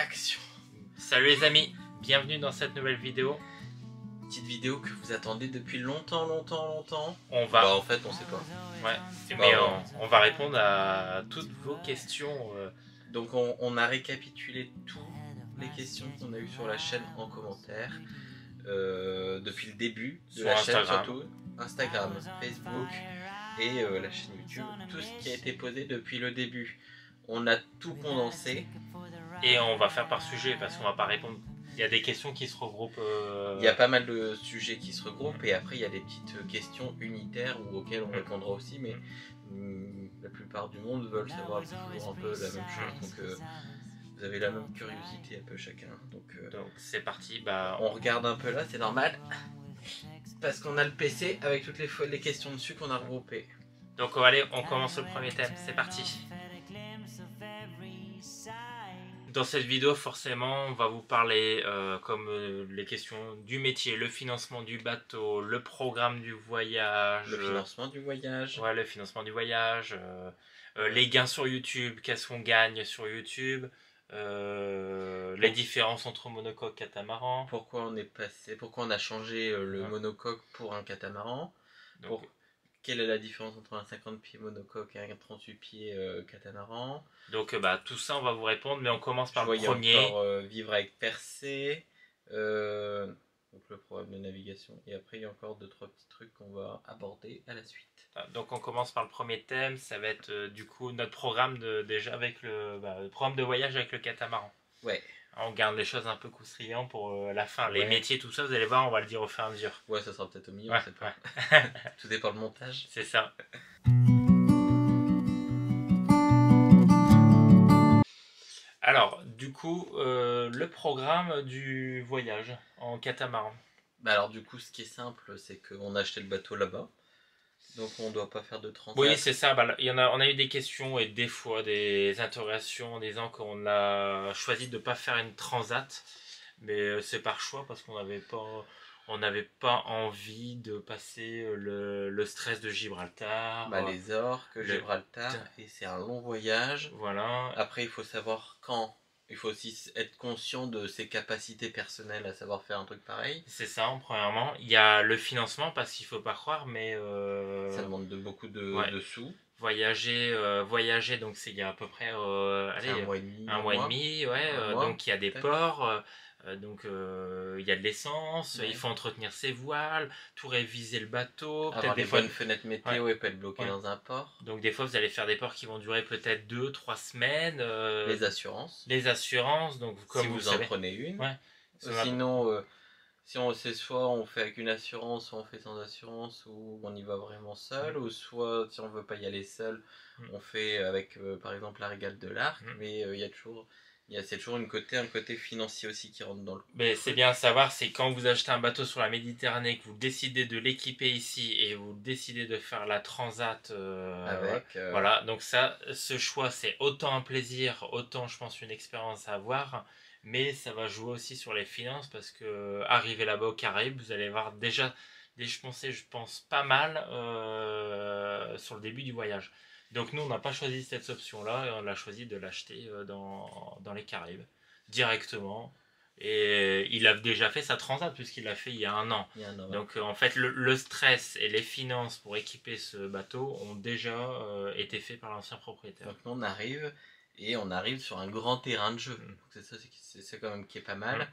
action. Salut les amis, bienvenue dans cette nouvelle vidéo. Petite vidéo que vous attendez depuis longtemps. On va... Bah en fait on sait pas. Ouais, Bah, mais ouais. on va répondre à toutes vos questions. Donc on a récapitulé toutes les questions qu'on a eues sur la chaîne en commentaire. Depuis le début de Sur la Instagram. chaîne surtout. Instagram, Facebook et la chaîne YouTube. Tout ce qui a été posé depuis le début. On a tout condensé. Et on va faire par sujet parce qu'on va pas répondre. Il y a des questions qui se regroupent. Il y a pas mal de sujets qui se regroupent et après il y a des petites questions unitaires ou auxquelles on répondra aussi, mais la plupart du monde veulent savoir toujours un peu la même chose, donc vous avez la même curiosité un peu chacun. Donc c'est parti, bah, on regarde un peu là, c'est normal, parce qu'on a le PC avec toutes les questions dessus qu'on a regroupées. Donc allez, on commence le premier thème, c'est parti. Dans cette vidéo, forcément, on va vous parler comme les questions du métier, le financement du bateau, le programme du voyage. Le financement du voyage. Ouais, le financement du voyage. Les gains sur YouTube, qu'est-ce qu'on gagne sur YouTube. Les différences entre monocoque et catamaran. Pourquoi on a changé le monocoque pour un catamaran. Donc, quelle est la différence entre un 50 pieds monocoque et un 38 pieds catamaran? Donc tout ça on va vous répondre, mais on commence par le premier. Encore vivre avec percée, donc le problème de navigation, et après il y a encore 2-3 petits trucs qu'on va aborder à la suite. Donc on commence par le premier thème, ça va être du coup notre programme déjà avec le programme de voyage avec le catamaran. Ouais. On garde les choses un peu croustillantes pour la fin. Les métiers, tout ça, vous allez voir, on va le dire au fur et à mesure. Ouais, ça sera peut-être au milieu, ouais, on sait pas. Tout dépend du montage. C'est ça. Alors, du coup, le programme du voyage en catamaran. Bah alors du coup, ce qui est simple, c'est qu'on a acheté le bateau là-bas. Donc on doit pas faire de transat. Oui, c'est ça. On a eu des questions et des fois des interrogations en disant qu'on a choisi de ne pas faire une transat. Mais c'est par choix parce qu'on n'avait pas envie de passer le stress de Gibraltar. Les orques, Gibraltar, et c'est un long voyage. Voilà. Après, il faut savoir quand. Il faut aussi être conscient de ses capacités personnelles à savoir faire un truc pareil. C'est ça, premièrement. Il y a le financement, parce qu'il ne faut pas croire, mais... ça demande beaucoup de sous. Voyager, donc c'est il y a à peu près un mois et demi. Donc il y a des ports, donc il y a de l'essence, il faut entretenir ses voiles, tout réviser le bateau. Avoir des bonnes fenêtres météo et pas être bloqué dans un port. Donc des fois vous allez faire des ports qui vont durer peut-être 2-3 semaines. Les assurances. Donc comme si vous en prenez une. Ouais. Sinon, si on sait soit on fait avec une assurance, soit on fait sans assurance, ou on y va vraiment seul, ou soit si on veut pas y aller seul, on fait avec par exemple la régale de l'Arc, mais c'est toujours un côté financier aussi qui rentre dans le coup. Mais c'est bien à savoir, c'est quand vous achetez un bateau sur la Méditerranée, que vous décidez de l'équiper ici et vous décidez de faire la transat voilà, donc ce choix c'est autant un plaisir, autant je pense une expérience à avoir. Mais ça va jouer aussi sur les finances parce que arriver là-bas aux Caraïbes, vous allez voir déjà je pense pas mal sur le début du voyage. Donc nous on n'a pas choisi cette option-là et on a choisi de l'acheter dans les Caraïbes directement. Et il a déjà fait sa transat puisqu'il l'a fait il y a un an. Donc en fait le stress et les finances pour équiper ce bateau ont déjà été faits par l'ancien propriétaire. Donc nous on arrive sur un grand terrain de jeu. Donc c'est ça quand même qui est pas mal.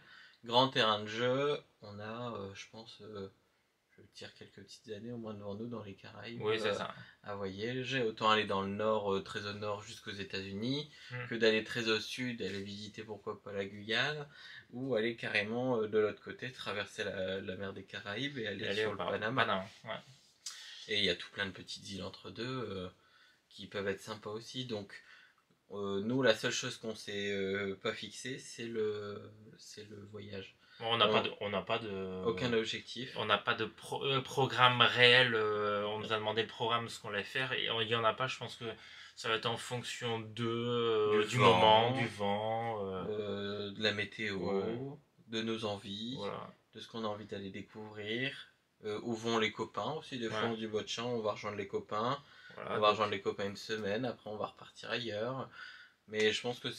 Grand terrain de jeu, on a je pense je tire quelques petites années au moins devant nous dans les Caraïbes. Oui, c'est ça. À voyager, autant aller dans le nord, très au nord jusqu'aux États-Unis, que d'aller très au sud, aller visiter pourquoi pas la Guyane, ou aller carrément de l'autre côté, traverser la mer des Caraïbes et aller sur le Panama. Et il y a tout plein de petites îles entre deux qui peuvent être sympas aussi. Donc nous, la seule chose qu'on s'est pas fixé, c'est le voyage. On n'a pas de aucun objectif. On n'a pas de programme réel. On nous a demandé le programme, ce qu'on allait faire, et il n'y en a pas. Je pense que ça va être en fonction du moment, du vent, de la météo, de nos envies, de ce qu'on a envie d'aller découvrir. Où vont les copains aussi, des fois on se dit on va rejoindre les copains. On va rejoindre les copains une semaine, après on va repartir ailleurs. Mais je pense que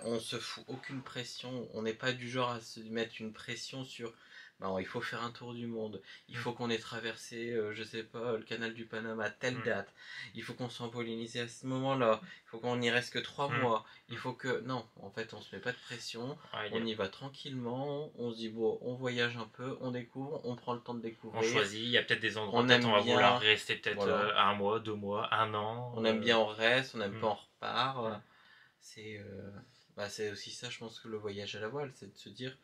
on se fout aucune pression. On n'est pas du genre à se mettre une pression sur. Non, il faut faire un tour du monde. Il faut qu'on ait traversé, je sais pas, le canal du Panama à telle date. Il faut qu'on s'envole initié à ce moment-là. Il faut qu'on n'y reste que 3 mois. Il faut que. Non, en fait, on se met pas de pression. On y va tranquillement. On se dit, bon, on voyage un peu, on découvre, on prend le temps de découvrir. On choisit. Il y a peut-être des endroits, on va vouloir rester peut-être 1 mois, 2 mois, 1 an. On aime bien, on reste. On n'aime pas, on repart. C'est aussi ça, je pense, que le voyage à la voile, c'est de se dire,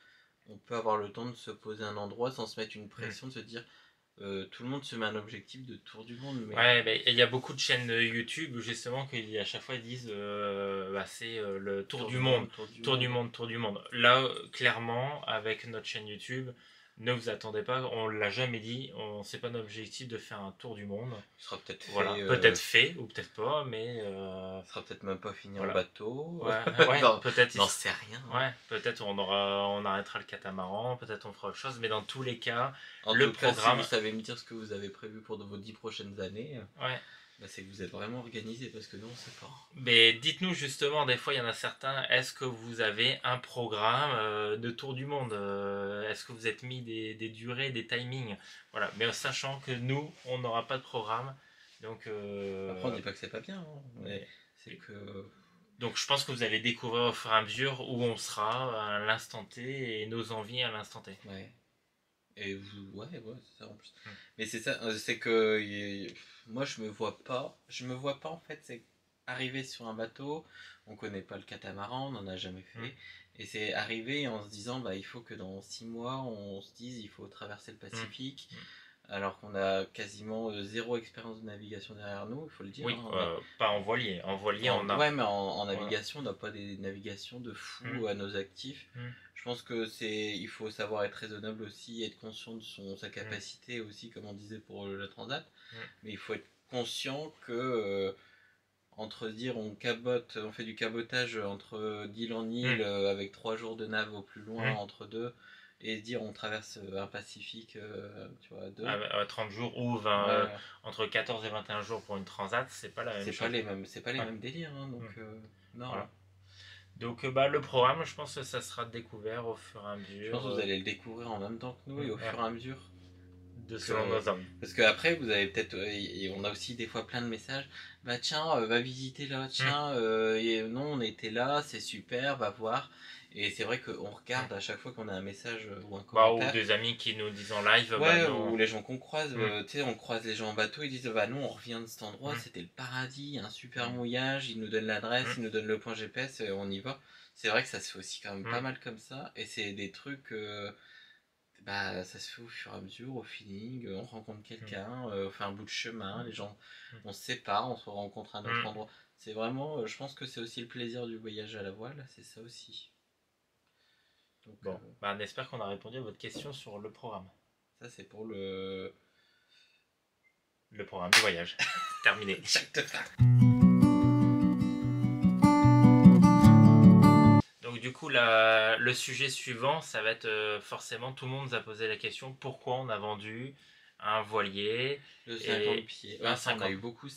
on peut avoir le temps de se poser un endroit sans se mettre une pression, de se dire, tout le monde se met un objectif de tour du monde. Mais... Ouais, mais il y a beaucoup de chaînes YouTube justement qui à chaque fois disent, c'est le tour du monde, tour du monde. Là, clairement, avec notre chaîne YouTube, ne vous attendez pas, on l'a jamais dit, c'est pas notre objectif de faire un tour du monde. Ce sera peut-être fait. Voilà, peut-être fait ou peut-être pas, mais. Ce sera peut-être même pas fini en bateau. Ouais, peut-être. N'en sais rien. Ouais, peut-être on arrêtera le catamaran, peut-être on fera autre chose, mais dans tous les cas, le programme. Si vous savez me dire ce que vous avez prévu pour vos 10 prochaines années. Ouais. C'est que vous êtes vraiment organisé, parce que nous on sait pas. Mais dites-nous justement, des fois il y en a certains, est-ce que vous avez un programme de tour du monde, est-ce que vous êtes mis des durées, des timings, voilà, mais en sachant que nous on n'aura pas de programme, donc après on dit pas que c'est pas bien, hein, mais c'est que donc je pense que vous allez découvrir au fur et à mesure où on sera à l'instant T et nos envies à l'instant T. Ouais. Et ouais, c'est ça en plus. Mais c'est ça, c'est que moi je me vois pas en fait, c'est arriver sur un bateau, on connaît pas le catamaran, on n'en a jamais fait, et c'est arriver en se disant, il faut que dans 6 mois on se dise, il faut traverser le Pacifique, alors qu'on a quasiment 0 expérience de navigation derrière nous, il faut le dire. Oui, pas en voilier. En voilier, on a. Ouais, mais en navigation, on n'a pas des navigations de fou à nos actifs. Je pense que il faut savoir être raisonnable aussi, être conscient de sa capacité aussi, comme on disait pour le transat. Mais il faut être conscient que entre dire on fait du cabotage entre d'île en île avec 3 jours de nav au plus loin entre deux, et dire on traverse un Pacifique, tu vois, 30 jours ou entre 14 et 21 jours pour une transat, c'est pas la même chose. C'est pas les mêmes délires, hein, donc non. Voilà. Donc le programme, je pense que ça sera découvert au fur et à mesure. Je pense que vous allez le découvrir en même temps que nous et au fur et à mesure. Selon nos hommes. Parce qu'après, vous avez peut-être, et on a aussi des fois plein de messages, tiens, va visiter là, tiens, non, on était là, c'est super, va voir. Et c'est vrai qu'on regarde à chaque fois qu'on a un message ou un commentaire. Ou des amis qui nous disent en live. Ou les gens qu'on croise, tu sais, on croise les gens en bateau, ils disent, nous on revient de cet endroit, c'était le paradis, un super mouillage, ils nous donnent l'adresse, ils nous donnent le point GPS, on y va. C'est vrai que ça se fait aussi quand même pas mal comme ça, et c'est des trucs... ça se fait au fur et à mesure, au feeling, on rencontre quelqu'un, on fait un bout de chemin, les gens, on se sépare, on se rencontre à un autre endroit. C'est vraiment, je pense que c'est aussi le plaisir du voyage à la voile, c'est ça aussi. Donc, on espère qu'on a répondu à votre question sur le programme. Ça c'est pour le programme du voyage. Terminé. Donc du coup, le sujet suivant, ça va être forcément, tout le monde nous a posé la question, pourquoi on a vendu un voilier de 50 pieds. On a eu beaucoup,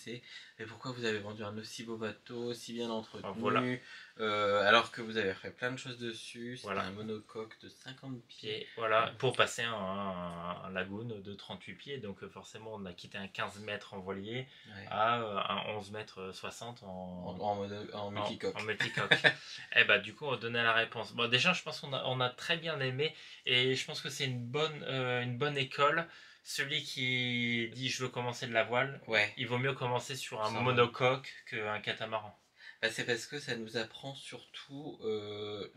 mais pourquoi vous avez vendu un aussi beau bateau, aussi bien entretenu, alors que vous avez fait plein de choses dessus, c'était un monocoque de 50 pieds. Pour passer un lagoon de 38 pieds, donc forcément on a quitté un 15 mètres en voilier à un 11 mètres 60 en multicoque. En multicoque. Et du coup on donnait la réponse. Bon, déjà je pense qu'on a très bien aimé, et je pense que c'est une bonne école. Celui qui dit je veux commencer de la voile, il vaut mieux commencer sur un monocoque qu'un catamaran. C'est parce que ça nous apprend surtout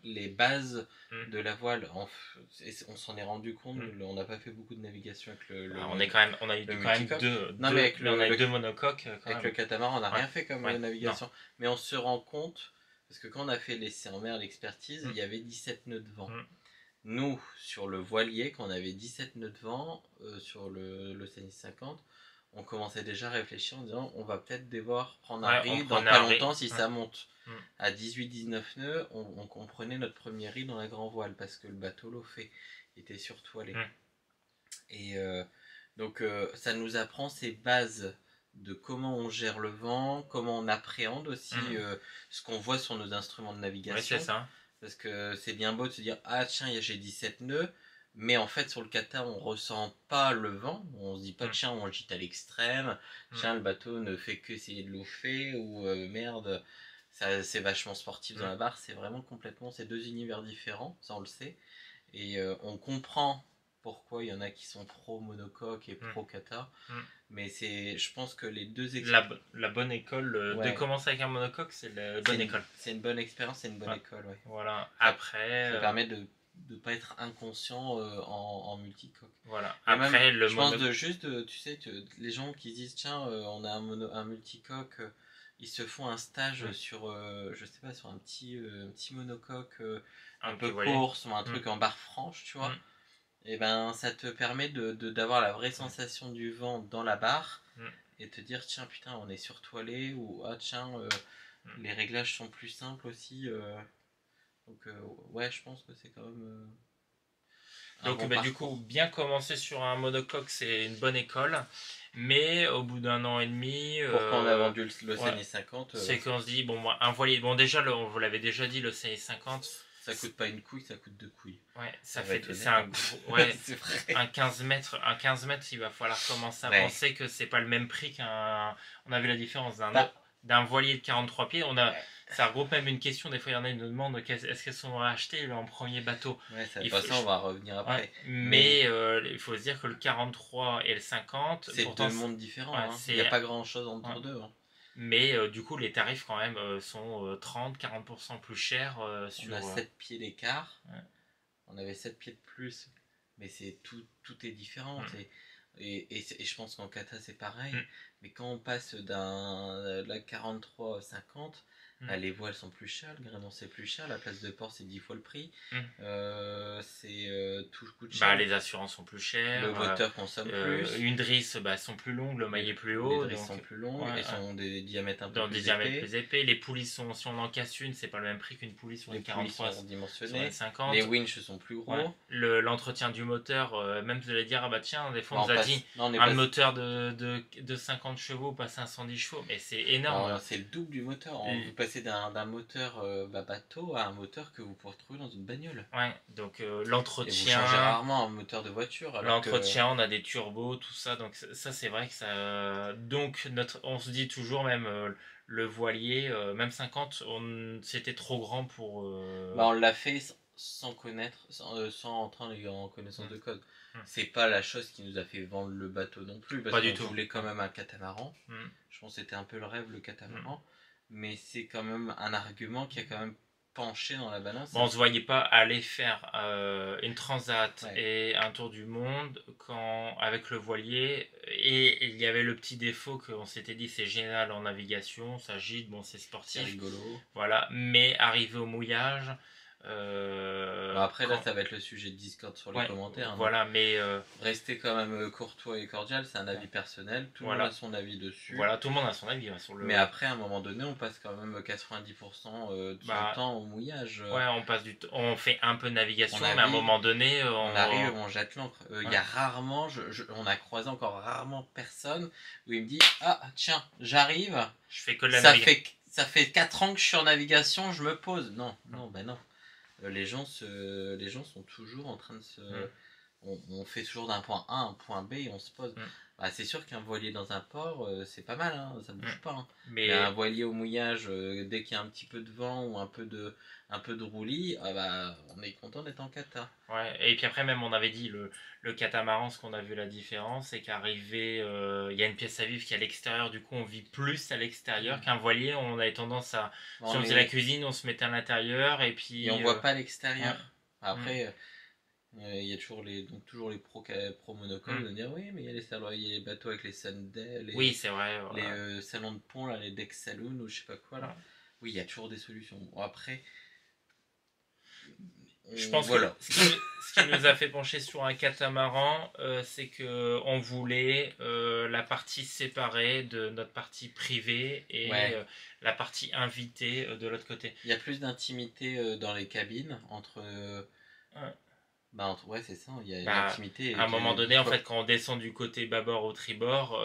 les bases de la voile. On s'en est rendu compte, on n'a pas fait beaucoup de navigation avec on a eu deux monocoques. Avec le catamaran, on n'a rien fait comme navigation. Non. Mais on se rend compte, parce que quand on a fait l'essai en mer, l'expertise, il y avait 17 nœuds de vent. Nous, sur le voilier, quand on avait 17 nœuds de vent sur l'Oceanis 50, on commençait déjà à réfléchir en disant on va peut-être devoir prendre un riz dans pas longtemps si ça monte. À 18-19 nœuds, on prenait notre premier riz dans la grand voile parce que le bateau l'eau fait était surtoilé. Et donc ça nous apprend ces bases de comment on gère le vent, comment on appréhende aussi ce qu'on voit sur nos instruments de navigation. Ouais, c'est ça. Parce que c'est bien beau de se dire, ah tiens, j'ai 17 nœuds, mais en fait sur le kata on ressent pas le vent, on se dit pas tiens on gîte à l'extrême, tiens le bateau ne fait que essayer de l'ouffer, ou merde, ça, c'est vachement sportif dans la barre, c'est vraiment complètement ces deux univers différents, ça on le sait, et on comprend pourquoi il y en a qui sont pro monocoque et pro kata, mais c'est, je pense que les deux la bonne école de commencer avec un monocoque, c'est la bonne école. C'est une bonne expérience, c'est une bonne école, ouais. Voilà. Après, ça permet de ne pas être inconscient en multicoque. Voilà. Après, même, je pense tu sais, les gens qui disent tiens, on a un multicoque, ils se font un stage sur, je sais pas, sur un petit monocoque un peu course, ou un truc en barre franche, tu vois. Et ben ça te permet d'avoir la vraie sensation du vent dans la barre et te dire tiens putain on est surtoilé, ou ah tiens les réglages sont plus simples aussi, donc ouais je pense que c'est quand même donc du coup bien commencer sur un monocoque c'est une bonne école, mais au bout d'un an et demi pourquoi on a vendu le CNI 50 c'est qu'on se dit bon moi un voilier, bon déjà on vous l'avait déjà dit, le CNI 50 ça coûte pas une couille, ça coûte 2 couilles. Ouais, c'est un gros, ouais, c'est vrai. Un 15 mètres, il va falloir commencer à penser que c'est pas le même prix qu'un. On a vu la différence d'un voilier de 43 pieds. Ça regroupe même une question. Des fois, il y en a qui nous demandent est-ce qu'elles sont achetées en premier bateau. Ouais, ça on va revenir après. Ouais, mais il faut se dire que le 43 et le 50, c'est deux mondes différents. Il n'y a pas grand chose entre deux. Mais du coup, les tarifs quand même sont 30-40% plus chers. On a 7 pieds d'écart. On avait 7 pieds de plus. Mais tout est différent. Et je pense qu'en kata, c'est pareil. Mais quand on passe la 43-50, les voiles sont plus chères, le gréement c'est plus cher, la place de port c'est 10 fois le prix. Tout coûte cher. Les assurances sont plus chères. Le moteur consomme plus. Une drisse sont plus longues, le maillet plus haut. Les drisses sont plus longues, elles sont des diamètres un peu plus épais. Les poulies sont, si on en casse une, c'est pas le même prix qu'une poulie sur une 43. Sont dimensionnées. Sur 50. Les winches sont plus gros. L'entretien du moteur, même de dire ah bah tiens, des fois on nous a dit un moteur de 50 chevaux pas 510 chevaux, mais c'est énorme. Non, c'est le double du moteur. Vous passez d'un moteur bateau à un moteur que vous pouvez retrouver dans une bagnole. Ouais, donc l'entretien. Et vous changez rarement un moteur de voiture. L'entretien, on a des turbos, tout ça, donc ça c'est vrai que ça. Donc on se dit toujours même le voilier, même 50, c'était trop grand pour. On l'a fait sans connaître, sans entrer en connaissance de code. C'est pas la chose qui nous a fait vendre le bateau non plus, parce qu'on voulait quand même un catamaran. Je pense que c'était un peu le rêve, le catamaran. Mais c'est quand même un argument qui a quand même penché dans la balance. On se voyait pas aller faire une transat et un tour du monde avec le voilier, et il y avait le petit défaut qu'on s'était dit c'est génial en navigation, ça gîte, bon c'est sportif, c'est rigolo. Voilà, mais arrivé au mouillage. Après là ça va être le sujet de Discord sur les commentaires. Voilà, mais restez quand même courtois et cordial, c'est un avis personnel, tout le monde a son avis dessus. Voilà, tout le monde a son avis sur le. Mais après à un moment donné on passe quand même 90% de son temps au mouillage. On fait un peu de navigation, mais à un moment donné on arrive, on jette l'ancre. Il y a rarement, on a croisé encore rarement personne où il me dit ah tiens j'arrive, je fais que de la navigation. Ça fait 4 ans que je suis en navigation, je me pose. Non. Les gens sont toujours en train de se. On fait toujours d'un point A à un point B et on se pose. C'est sûr qu'un voilier dans un port, c'est pas mal, ça bouge pas. Mais un voilier au mouillage, dès qu'il y a un petit peu de vent ou un peu de roulis, on est content d'être en kata. Ouais, et puis après même on avait dit le catamaran, ce qu'on a vu la différence, c'est qu'arrivé, il y a une pièce à vivre qui est à l'extérieur, du coup on vit plus à l'extérieur qu'un voilier. On avait tendance à, si on faisait la cuisine, on se mettait à l'intérieur et puis. Et on voit pas l'extérieur. Après. Il y a toujours les pro monocoques de dire oui mais il y a les bateaux avec les Sunday, oui c'est vrai, les salons de pont là, les deck saloon ou je sais pas quoi là. Oui il y a toujours des solutions. Après je pense que ce qui nous a fait pencher sur un catamaran, c'est que on voulait la partie séparée de notre partie privée et la partie invitée de l'autre côté. Il y a plus d'intimité dans les cabines entre c'est ça, il y a une intimité. À un moment donné, en fait, quand on descend du côté bâbord au tribord,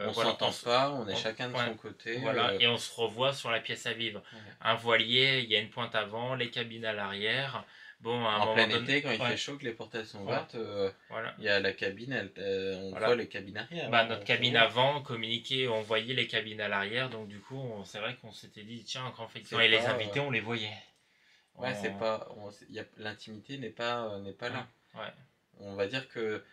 on s'entend pas, on est chacun de son côté. Voilà, et on se revoit sur la pièce à vivre. Un voilier, il y a une pointe avant, les cabines à l'arrière. Bon, à un en plein été, quand il fait chaud, que les portes sont ouvertes, il y a la cabine, on voit les cabines arrière. Notre cabine avant communiquait, on voyait les cabines à l'arrière, donc du coup, c'est vrai qu'on s'était dit, tiens, quand les invités, on les voyait. Ouais, c'est pas, l'intimité n'est pas là. Ouais. On va dire que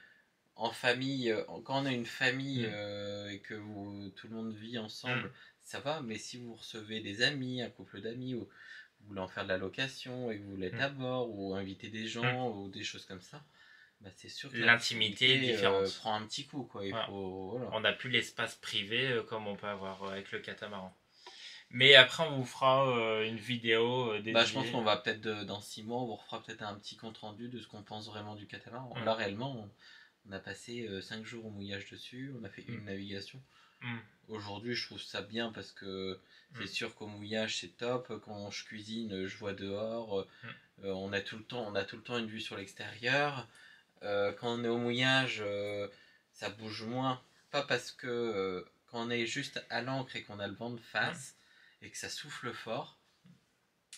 en famille, quand on a une famille et que tout le monde vit ensemble, ça va, mais si vous recevez des amis, un couple d'amis, ou vous voulez en faire de la location et que vous voulez être à bord ou inviter des gens ou des choses comme ça, bah c'est sûr que l'intimité est différente. Prend un petit coup, quoi. On n'a plus l'espace privé comme on peut avoir avec le catamaran. Mais après, on vous fera une vidéo dédiée. Je pense qu'on va peut-être, dans 6 mois, on vous refera peut-être un petit compte-rendu de ce qu'on pense vraiment du catamaran. Là, réellement, on a passé 5 jours au mouillage dessus, on a fait une navigation. Aujourd'hui, je trouve ça bien parce que c'est sûr qu'au mouillage, c'est top. Quand je cuisine, je vois dehors. On a tout le temps une vue sur l'extérieur. Quand on est au mouillage, ça bouge moins. Pas parce que quand on est juste à l'ancre et qu'on a le vent de face et que ça souffle fort,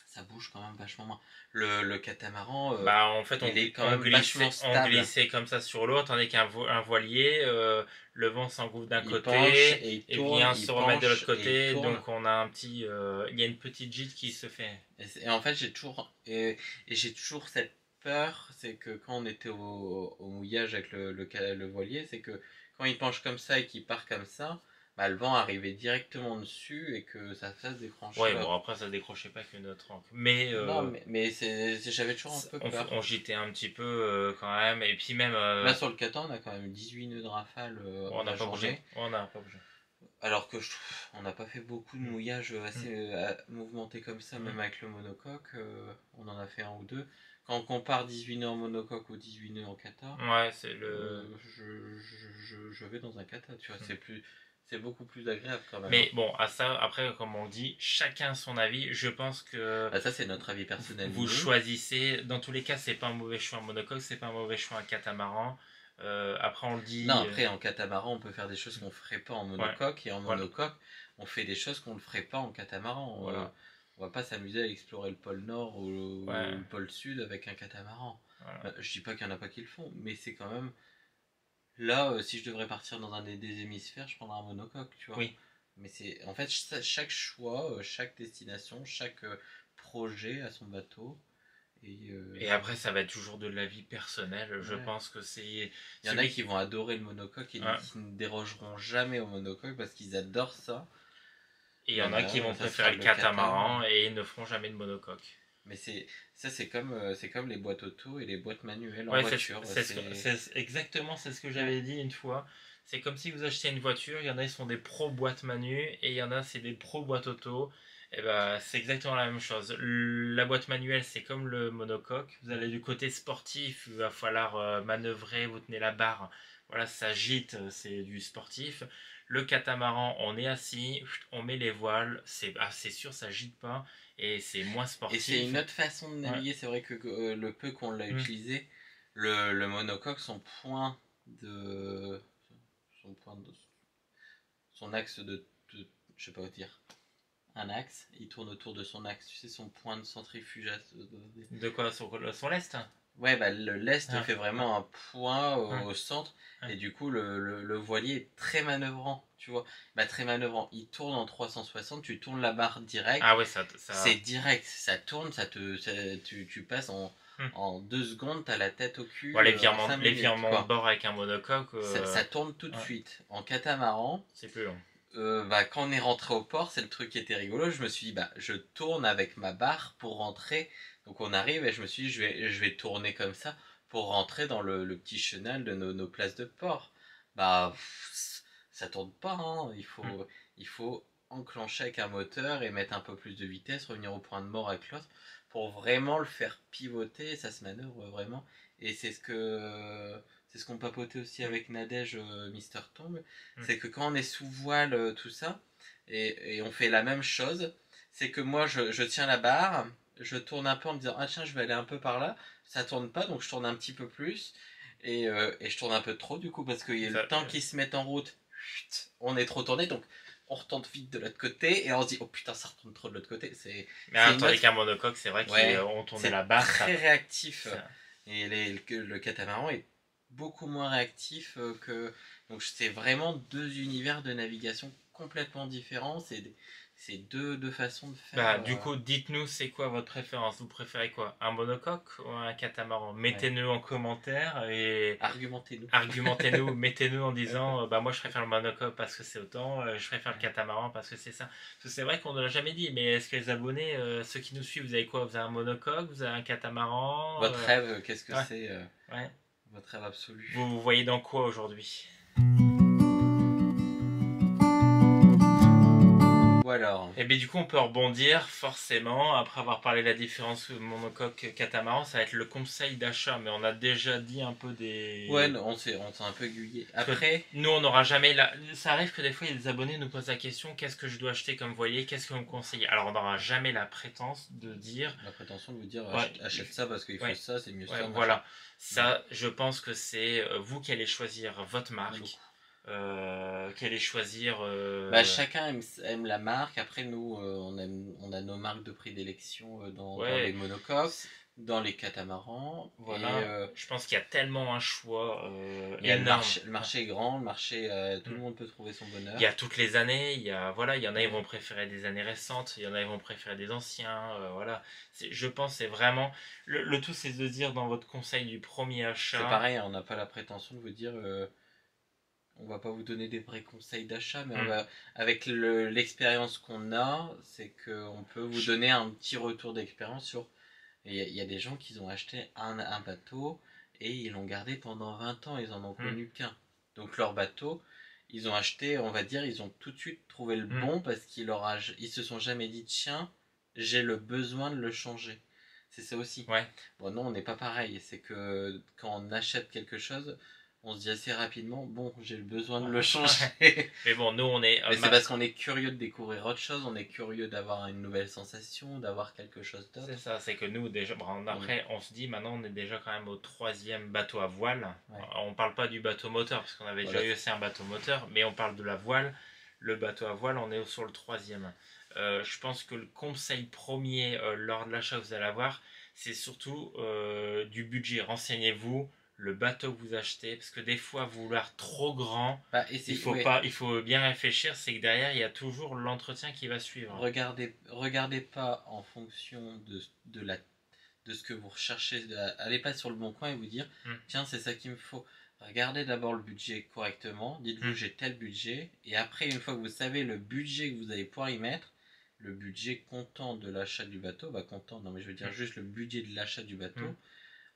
ça bouge quand même vachement moins. Le catamaran, en fait, il est quand même vachement stable. On glissait comme ça sur l'eau, tandis qu'un voilier, le vent s'engouffre d'un côté et vient se remettre de l'autre côté. Donc on a un petit, il y a une petite gîte qui se fait. Et en fait, j'ai toujours cette peur, c'est que quand on était au mouillage avec le voilier, c'est que quand il penche comme ça et qu'il part comme ça, le vent arrivait directement dessus et que ça fasse décrocher. Ouais, bon, après ça décrochait pas que notre ancre. Mais, non, mais j'avais toujours un peu peur. On gîtait un petit peu quand même, et puis même... Là, sur le Catan, on a quand même 18 nœuds de rafale on n'a pas bougé. On n'a pas bougé. Alors que on n'a pas fait beaucoup de mouillages assez mouvementés comme ça, même avec le monocoque. On en a fait un ou deux. Quand on compare 18 nœuds en monocoque ou 18 nœuds en kata, c'est le... je vais dans un kata, tu vois, c'est beaucoup plus agréable quand même. Mais bon, à ça, après, comme on dit, chacun son avis. Je pense que... ça, c'est notre avis personnel. Vous choisissez. Dans tous les cas, c'est pas un mauvais choix en monocoque, c'est pas un mauvais choix en catamaran. Après, on le dit... Non, après, en catamaran, on peut faire des choses qu'on ferait pas en monocoque. Et en monocoque, on fait des choses qu'on ne ferait pas en catamaran. Voilà. On va pas s'amuser à explorer le pôle Nord ou le pôle Sud avec un catamaran. Voilà. Je dis pas qu'il y en a pas qui le font, mais c'est quand même... Là, si je devrais partir dans un des hémisphères, je prendrais un monocoque, tu vois. Oui. Mais c'est en fait chaque choix, chaque destination, chaque projet a son bateau. Et après, ça va être toujours de l'avis personnel. Je pense que c'est... Il y en a qui vont adorer le monocoque et qui ne dérogeront jamais au monocoque parce qu'ils adorent ça. Et il y en a qui vont préférer le catamaran et ne feront jamais de monocoque. Mais c'est comme les boîtes auto et les boîtes manuelles en voiture. Exactement, c'est ce que j'avais dit une fois. C'est comme si vous achetez une voiture, il y en a qui sont des pro boîtes manu et il y en a c'est des pro boîtes auto. Et c'est exactement la même chose. La boîte manuelle, c'est comme le monocoque. Vous allez du côté sportif, il va falloir manœuvrer, vous tenez la barre. Voilà, ça gîte, c'est du sportif. Le catamaran, on est assis, on met les voiles, c'est sûr, ça gîte pas et c'est moins sportif. Et c'est une autre façon de naviguer. C'est vrai que le peu qu'on l'a utilisé, le monocoque, son axe de je sais pas où dire. Un axe, il tourne autour de son axe, tu sais, son point de centrifugation. De quoi, son lest? Ouais, le lest fait vraiment un point au centre, et du coup le voilier est très manœuvrant, tu vois. Très manœuvrant, il tourne en 360, tu tournes la barre direct. Ah ouais, c'est direct, ça tourne, tu passes en 2 secondes, t'as la tête au cul. Les virements de bord avec un monocoque. Ça tourne tout de suite. En catamaran, c'est plus long. Quand on est rentré au port, c'est le truc qui était rigolo. Je me suis dit, je tourne avec ma barre pour rentrer. Donc on arrive et je me suis dit, je vais tourner comme ça pour rentrer dans le petit chenal de nos places de port. Ça tourne pas, hein. Il faut enclencher avec un moteur et mettre un peu plus de vitesse, revenir au point de mort avec l'autre pour vraiment le faire pivoter. Ça se manœuvre vraiment. Et c'est ce qu'on papotait aussi avec Nadège, Mister Tong, c'est que quand on est sous voile, tout ça, et on fait la même chose, c'est que moi je tiens la barre, je tourne un peu en me disant tiens, je vais aller un peu par là, ça tourne pas, donc je tourne un petit peu plus, et je tourne un peu trop du coup parce qu'il y a le temps qui se met en route, on est trop tourné, donc on retourne vite de l'autre côté et on se dit oh putain ça retourne trop de l'autre côté. Mais tandis qu'un monocoque, c'est vrai qu'on tournait la barre. C'est très réactif. Et le catamaran est beaucoup moins réactif que... Donc c'est vraiment deux univers de navigation complètement différents. C'est deux façons de faire. Du coup, dites-nous, c'est quoi votre préférence? Vous préférez quoi? Un monocoque ou un catamaran? Mettez-nous en commentaire et... Argumentez-nous, mettez-nous en disant moi je préfère le monocoque parce que c'est autant, je préfère le catamaran parce que c'est ça. Parce que c'est vrai qu'on ne l'a jamais dit, mais est-ce que les abonnés, ceux qui nous suivent, vous avez quoi? Vous avez un monocoque? Vous avez un catamaran? Votre rêve, qu'est-ce que c'est votre rêve absolu? Vous voyez dans quoi aujourd'hui? Alors. Et bien du coup on peut rebondir forcément après avoir parlé de la différence monocoque catamaran, ça va être le conseil d'achat, mais on a déjà dit un peu des... Ouais, on s'est un peu aiguillé. Après, nous on n'aura jamais ça arrive que des fois il y a des abonnés nous posent la question qu'est-ce que je dois acheter comme voilier, qu'est-ce que vous me conseillez? Alors on n'aura jamais la prétention de dire achète ça parce qu'il faut ça, c'est mieux ça. Voilà, ça je pense que c'est vous qui allez choisir votre marque. Qu'elle allait choisir. Chacun aime la marque. Après, nous, on a nos marques de prédilection dans les monocoques, dans les catamarans. Voilà. Je pense qu'il y a tellement un choix énorme. Le marché est grand, tout le monde peut trouver son bonheur. Il y a toutes les années. Il y en a, ils vont préférer des années récentes. Il y en a, ils vont préférer des anciens. Voilà. Je pense c'est vraiment. Le tout, c'est de dire dans votre conseil du premier achat. C'est pareil, on n'a pas la prétention de vous dire. On va pas vous donner des vrais conseils d'achat, mais avec l'expérience qu'on a, c'est qu'on peut vous donner un petit retour d'expérience sur... Il y a des gens qui ont acheté un bateau et ils l'ont gardé pendant 20 ans, ils en ont connu qu'un. Donc leur bateau, ils ont acheté, on va dire, ils ont tout de suite trouvé le bon parce qu'ils se sont jamais dit tiens, j'ai le besoin de le changer. C'est ça aussi. Bon, non, on n'est pas pareil. C'est que quand on achète quelque chose... On se dit assez rapidement, bon, j'ai le besoin de le changer. Mais bon, nous, on est... c'est parce qu'on est curieux de découvrir autre chose, on est curieux d'avoir une nouvelle sensation, d'avoir quelque chose d'autre. C'est ça, c'est que nous, déjà, après, on se dit, maintenant, on est déjà quand même au 3e bateau à voile. On parle pas du bateau moteur, parce qu'on avait déjà eu aussi un bateau moteur, mais on parle de la voile. Le bateau à voile, on est sur le 3e. Je pense que le conseil premier lors de l'achat que vous allez avoir, c'est surtout du budget. Renseignez-vous. Le bateau que vous achetez, parce que des fois vouloir trop grand, il faut bien réfléchir, c'est que derrière il y a toujours l'entretien qui va suivre. Regardez pas en fonction de ce que vous recherchez, allez pas sur le bon coin et vous dire tiens c'est ça qu'il me faut. Regardez d'abord le budget correctement, dites-vous j'ai tel budget, et après une fois que vous savez le budget que vous allez pouvoir y mettre, le budget comptant de l'achat du bateau, juste le budget de l'achat du bateau,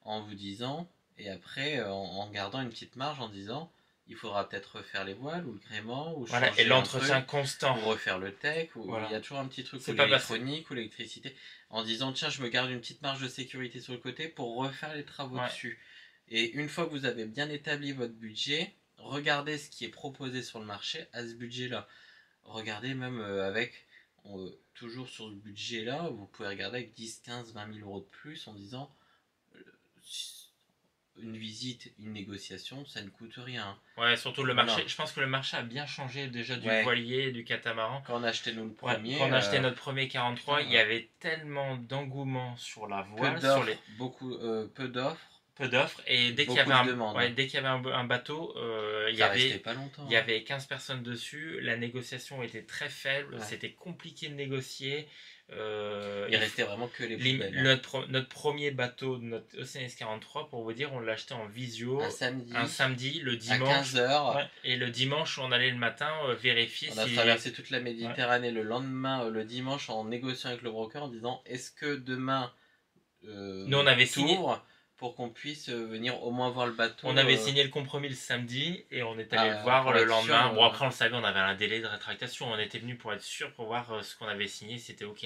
en vous disant... Et après, en gardant une petite marge en disant, il faudra peut-être refaire les voiles ou le gréement ou changer et l'entretien constant. Ou refaire le tech. Il y a toujours un petit truc, ou l'électronique ou l'électricité. En disant, tiens, je me garde une petite marge de sécurité sur le côté pour refaire les travaux dessus. Et une fois que vous avez bien établi votre budget, regardez ce qui est proposé sur le marché à ce budget-là. Regardez même avec, toujours sur ce budget-là, vous pouvez regarder avec 10, 15, 20 000 euros de plus en disant... une visite, une négociation, ça ne coûte rien. Ouais, surtout le marché. Je pense que le marché a bien changé déjà du voilier et du catamaran. Quand on a acheté nous le premier, quand on a acheté notre premier 43, il y avait tellement d'engouement sur la voile, peu d'offres, et dès qu'il y avait un bateau, il y avait 15 personnes dessus, la négociation était très faible, c'était compliqué de négocier. Il restait vraiment que les poubelles. Notre premier bateau, notre Oceanis 43, pour vous dire, on l'a acheté en visio un samedi, le dimanche à 15h. Et le dimanche, on allait le matin vérifier. On a traversé toute la Méditerranée le lendemain, le dimanche, en négociant avec le broker en disant est-ce que demain nous on avait signé pour qu'on puisse venir au moins voir le bateau. On avait signé le compromis le samedi et on est allé le voir le lendemain. Bon, après on le savait, on avait un délai de rétractation. On était venu pour être sûr, pour voir ce qu'on avait signé, c'était ok.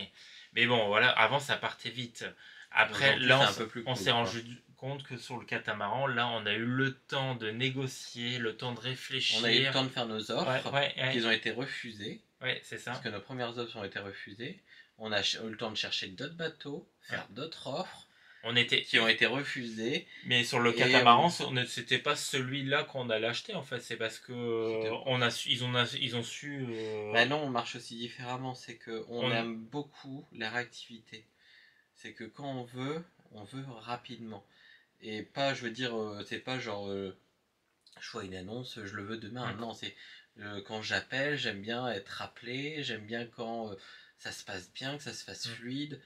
Mais bon, voilà, avant ça partait vite. Après, là, on s'est rendu compte que sur le catamaran, là, on a eu le temps de négocier, le temps de réfléchir. On a eu le temps de faire nos offres, qui ont été refusées. Ouais, c'est ça. Parce que nos premières offres ont été refusées. On a eu le temps de chercher d'autres bateaux, faire d'autres offres. qui ont été refusés. Mais sur le catamaran, c'était pas celui-là qu'on allait acheter en fait, c'est parce que ils ont su. Bah non, on marche aussi différemment, c'est que on aime beaucoup la réactivité. C'est que quand on veut rapidement. Et pas, je veux dire, c'est pas genre, je vois une annonce, je le veux demain. Non, c'est quand j'appelle, j'aime bien être rappelé, j'aime bien quand ça se passe bien, que ça se fasse fluide.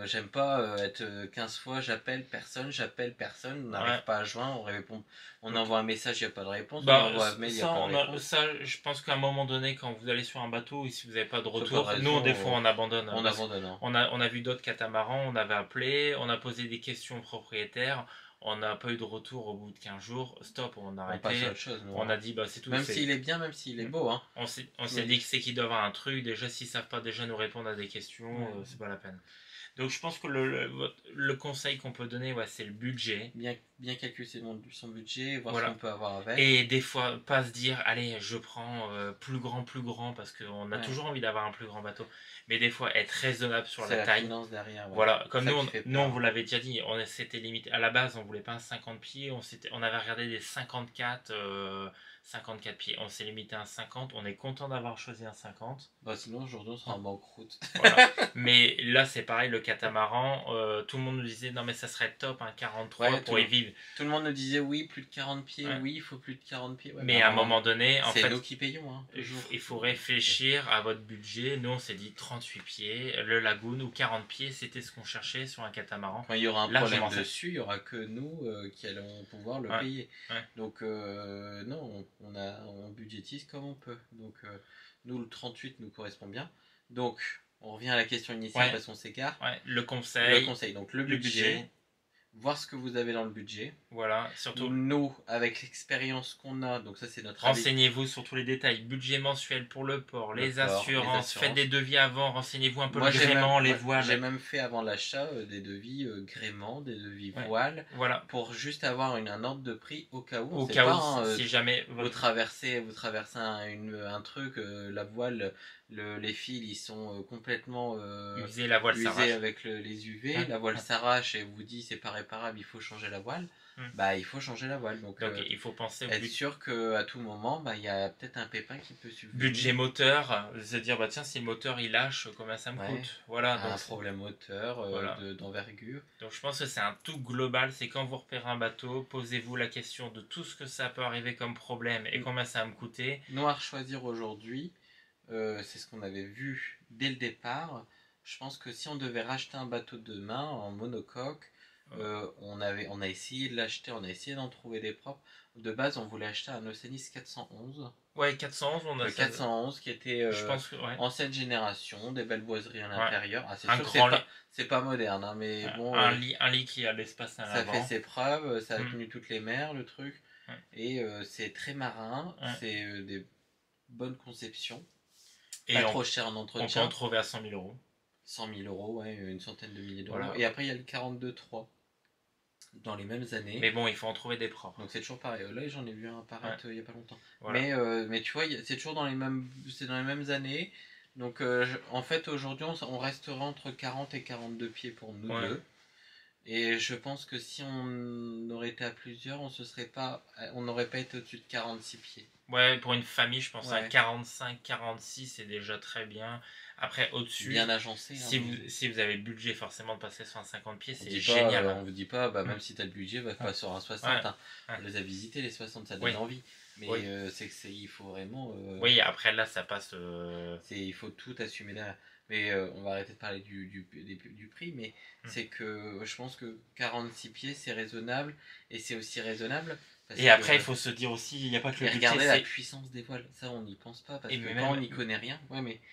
J'aime pas être 15 fois j'appelle personne, on n'arrive pas à joindre, on envoie un message, il n'y a pas de réponse, on envoie un mail, il n'y a pas de réponse. Ça, je pense qu'à un moment donné, quand vous allez sur un bateau et si vous n'avez pas de retour, nous des fois on abandonne. On abandonne. On a vu d'autres catamarans, on avait appelé, on a posé des questions aux propriétaires. On n'a pas eu de retour au bout de 15 jours. Stop, on a arrêté. On passe à autre chose, on a dit, c'est tout. Même s'il est bien, même s'il est beau. Hein. On s'est dit que c'est qu'ils doivent avoir un truc. Déjà, s'ils ne savent pas déjà nous répondre à des questions, c'est pas la peine. Donc, je pense que le conseil qu'on peut donner, c'est le budget. Bien calculer son budget, voir ce qu'on peut avoir avec. Et des fois, pas se dire, allez, je prends plus grand, parce qu'on a toujours envie d'avoir un plus grand bateau. Mais des fois, être raisonnable sur la taille. Finance derrière. Voilà, comme nous, on vous l'avait déjà dit, on s'était limité. À la base, on voulait pas un 50 pieds, on avait regardé des 54 pieds. On s'est limité à un 50. On est content d'avoir choisi un 50. Sinon, aujourd'hui, on sera en banqueroute. Voilà. Mais là, c'est pareil, le catamaran. Tout le monde nous disait, non, mais ça serait top, un 43 pour y vivre. Tout le monde nous disait, oui, plus de 40 pieds, oui, il faut plus de 40 pieds. Mais à un moment donné, c'est nous qui payons. Hein, il faut réfléchir à votre budget. Nous, on s'est dit 38 pieds, le lagoon ou 40 pieds, c'était ce qu'on cherchait sur un catamaran. Quand il y aura un problème dessus, il n'y aura que nous qui allons pouvoir le payer. Donc, non, on budgétise comme on peut. Donc, nous, le 38 nous correspond bien. Donc, on revient à la question initiale parce qu'on s'égare. Le conseil. Donc, le budget. Voir ce que vous avez dans le budget. Voilà, surtout. Nous, avec l'expérience qu'on a, donc ça c'est notre renseignez-vous sur tous les détails. Budget mensuel pour le port, les assurances, faites des devis avant, renseignez-vous un peu le gréement, les voiles. J'ai même fait avant l'achat des devis gréement, des devis voiles, pour juste avoir un ordre de prix au cas où. Si jamais vous traversez un truc, la voile, les fils ils sont complètement usés, la voile s'arrache avec les UV, la voile s'arrache et vous dit c'est pas réparable, il faut changer la voile. Il faut changer la voile. Donc il faut penser être sûr qu'à tout moment, il y a peut-être un pépin qui peut subvenir. Budget moteur, se dire tiens, si le moteur il lâche, combien ça me coûte. Voilà, un problème moteur d'envergure. Donc je pense que c'est un tout global, c'est quand vous repérez un bateau, posez-vous la question de tout ce que ça peut arriver comme problème et combien ça va me coûter. Nous à choisir aujourd'hui, c'est ce qu'on avait vu dès le départ. Je pense que si on devait racheter un bateau demain en monocoque, on a essayé de l'acheter, on a essayé d'en trouver des propres. De base, on voulait acheter un Oceanis 411. Ouais, 411, on a le 411 qui était je pense que, ancienne génération, des belles boiseries à l'intérieur. C'est sûr, c'est pas moderne, hein, mais bon. Un lit qui a l'espace à l'avant. Ça fait ses preuves, ça a tenu toutes les mers, le truc. Et c'est très marin, c'est des bonnes conceptions. Et pas trop cher en entretien. On peut en trouver à 100 000 euros. 100 000 euros, une centaine de milliers d'euros. Voilà. Et après, il y a le 42.3 dans les mêmes années. Mais bon, il faut en trouver des propres. Donc c'est toujours pareil. Là, j'en ai vu un apparaître il n'y a pas longtemps. Voilà. Mais tu vois, c'est toujours dans les mêmes années. Donc en fait, aujourd'hui, on restera entre 40 et 42 pieds pour nous deux. Et je pense que si on aurait été à plusieurs, on n'aurait pas été au-dessus de 46 pieds. Ouais, pour une famille, je pense à 45, 46, c'est déjà très bien. Après, au-dessus, bien agencé. Si vous avez le budget forcément de passer sur un 50 pieds, c'est génial. On vous dit pas, même si tu as le budget, pas sur un 60. On les a visités, les 60, ça donne envie. Mais il faut vraiment... Oui, après là, ça passe... Il faut tout assumer derrière. Mais on va arrêter de parler du prix, mais c'est que je pense que 46 pieds, c'est raisonnable. Et c'est aussi raisonnable... Et après, il faut se dire aussi, il n'y a pas que le budget. Regardez la puissance des voiles, ça on n'y pense pas, parce que quand on n'y connaît rien,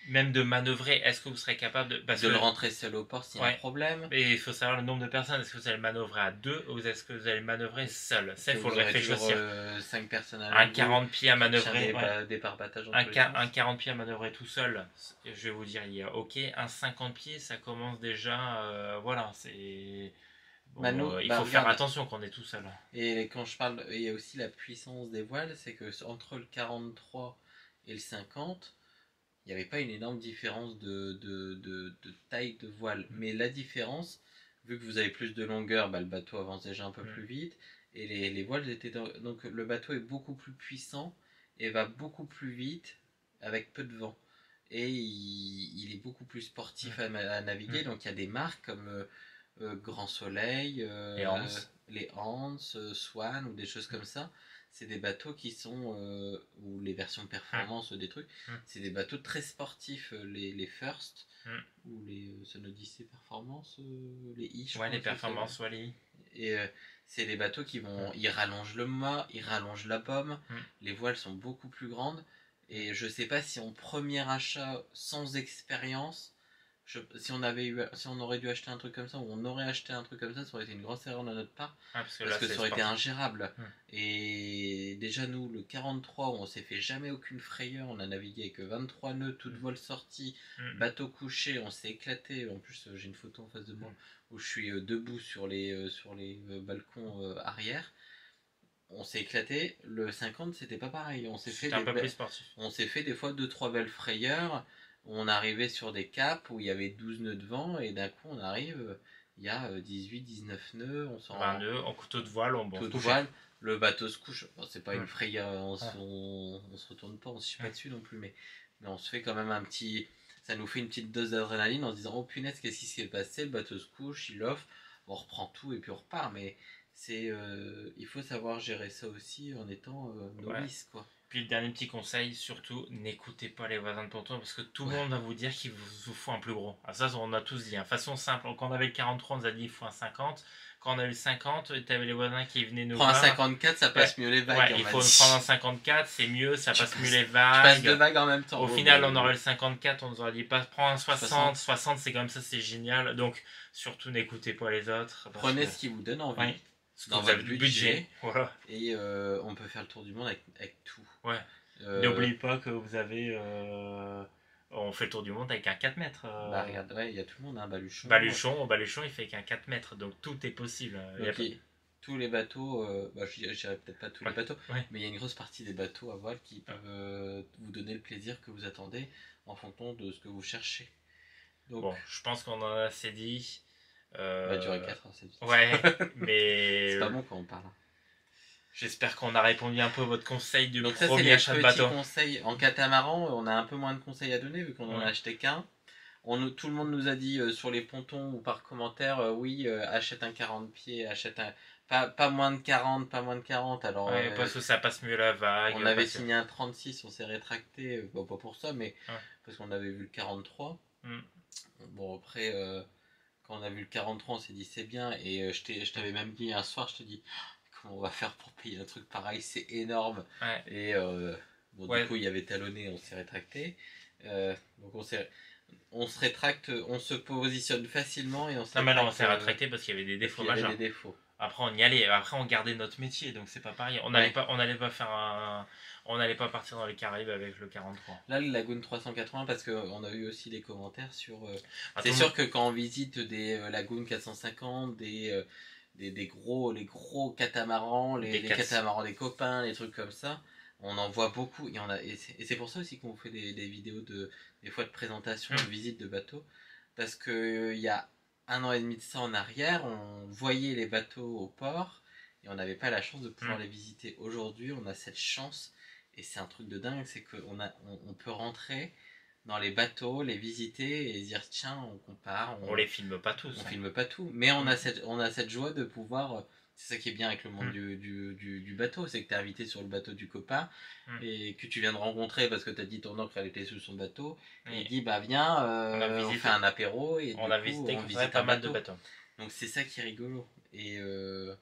même de manœuvrer, est-ce que vous serez capable de le rentrer seul au port s'il y a un problème. Et il faut savoir le nombre de personnes, est-ce que vous allez manœuvrer à deux ou est-ce que vous allez manœuvrer seul? Ça, il faut le réfléchir. 5 personnes à un 40 pieds à manœuvrer. Des parbattages un 40 pieds à manœuvrer tout seul, je vais vous dire, il y a ok. Un 50 pieds, ça commence déjà, voilà, c'est... il faut faire attention quand on est tout seul. Et quand je parle, il y a aussi la puissance des voiles, c'est que entre le 43 et le 50, il n'y avait pas une énorme différence de taille de voile. Mais la différence vu que vous avez plus de longueur, le bateau avance déjà un peu plus vite. Et les voiles étaient donc le bateau est beaucoup plus puissant et va beaucoup plus vite avec peu de vent. Et il est beaucoup plus sportif à naviguer. Donc il y a des marques comme Grand Soleil, les Hans, Swan ou des choses comme ça. C'est des bateaux qui sont, ou les versions performance des trucs, c'est des bateaux très sportifs, les First, ou les Sun Odyssey Performance, les I, je crois. Les performances, les I. Et c'est des bateaux qui vont, ils rallongent le mât, ils rallongent la pomme, les voiles sont beaucoup plus grandes, et je sais pas si en premier achat, sans expérience, si on aurait dû acheter un truc comme ça, ou on aurait acheté un truc comme ça aurait été une grosse erreur de notre part, parce que ça aurait été ingérable. Et déjà nous, le 43, où on s'est fait jamais aucune frayeur, on a navigué avec 23 nœuds, toutes voiles sorties, bateau couché, on s'est éclaté. En plus j'ai une photo en face de moi où je suis debout sur les balcons arrière. On s'est éclaté. Le 50 c'était pas pareil, on s'est fait un peu plus sportif. On s'est fait des fois 2-3 belles frayeurs. On arrivait sur des caps où il y avait 12 nœuds de vent, et d'un coup on arrive, il y a 18-19 nœuds, on s'en 20 nœuds en couteau de voile, le bateau se couche. Bon, c'est pas une frayeur, on se retourne pas, on se chie pas dessus non plus, mais on se fait quand même ça nous fait une petite dose d'adrénaline en se disant oh punaise, qu'est-ce qui s'est passé, le bateau se couche, il offre, on reprend tout et puis on repart. Mais il faut savoir gérer ça aussi en étant novice, quoi. Puis le dernier petit conseil, surtout, n'écoutez pas les voisins de ponton, parce que tout le monde va vous dire qu'il vous faut un plus gros. Alors ça, on a tous dit, façon simple. Quand on avait le 43, on nous a dit il faut un 50. Quand on a eu le 50, tu avais les voisins qui venaient nous voir. Prends un 54, ça passe mieux les vagues. Il faut prendre un 54, c'est mieux, ça passe mieux les vagues. Tu passes deux vagues en même temps. Au final, on aurait le 54, on nous aurait dit prends un 60. 60, c'est comme ça, c'est génial. Donc, surtout, n'écoutez pas les autres. Prenez ce qui vous donne envie. Dans votre budget. Voilà. Et on peut faire le tour du monde avec tout. N'oubliez pas que vous avez... on fait le tour du monde avec un 4 mètres. Regarde, il y a tout le monde, Baluchon. Baluchon, il fait qu'un 4 mètres, donc tout est possible. Tous les bateaux, je dirais peut-être pas tous les bateaux, mais il y a une grosse partie des bateaux à voile qui peuvent vous donner le plaisir que vous attendez en fonction de ce que vous cherchez. Donc, bon, je pense qu'on en a assez dit. Durer 4 heures, c'est vite. Ouais, mais... c'est pas bon quand on parle. J'espère qu'on a répondu un peu à votre conseil du premier achat de bateau. Conseils. En catamaran, on a un peu moins de conseils à donner vu qu'on en a acheté qu'un. Tout le monde nous a dit sur les pontons ou par commentaire, achète un 40 pieds, achète un... Pas moins de 40, pas moins de 40. Alors, parce que ça passe mieux la vague. On avait signé un 36, on s'est rétracté, pas pour ça, mais parce qu'on avait vu le 43. Bon, après, quand on a vu le 43, on s'est dit c'est bien, et je t'avais même dit un soir, je te dis comment on va faire pour payer un truc pareil, c'est énorme. Et du coup, il y avait talonné, on s'est rétracté. Donc on se rétracte, on se positionne facilement, et on s'est on s'est rétracté parce qu'il y avait des défauts majeurs. Après on y allait, après on gardait notre métier, donc c'est pas pareil. On n'allait pas partir dans les Caraïbes avec le 43. Là, le Lagoon 380, parce qu'on a eu aussi des commentaires sur... c'est sûr que quand on visite des Lagoon 450, les gros catamarans, les catamarans des copains, les trucs comme ça, on en voit beaucoup. Et c'est pour ça aussi qu'on fait des vidéos des fois de présentation, de visite de bateaux, parce qu'il y a 1 an et demi de ça en arrière, on voyait les bateaux au port et on n'avait pas la chance de pouvoir les visiter. Aujourd'hui, on a cette chance, et c'est un truc de dingue, c'est qu'on peut rentrer dans les bateaux, les visiter et dire tiens, on compare. On les filme pas tous. On filme pas tout, mais on a cette joie de pouvoir... C'est ça qui est bien avec le monde du bateau, c'est que tu es invité sur le bateau du copain et que tu viens de rencontrer parce que tu as dit ton oncle elle était sur son bateau, et il dit bah viens, on fait un apéro, et on a visité pas mal de bateaux. Donc c'est ça qui est rigolo, et je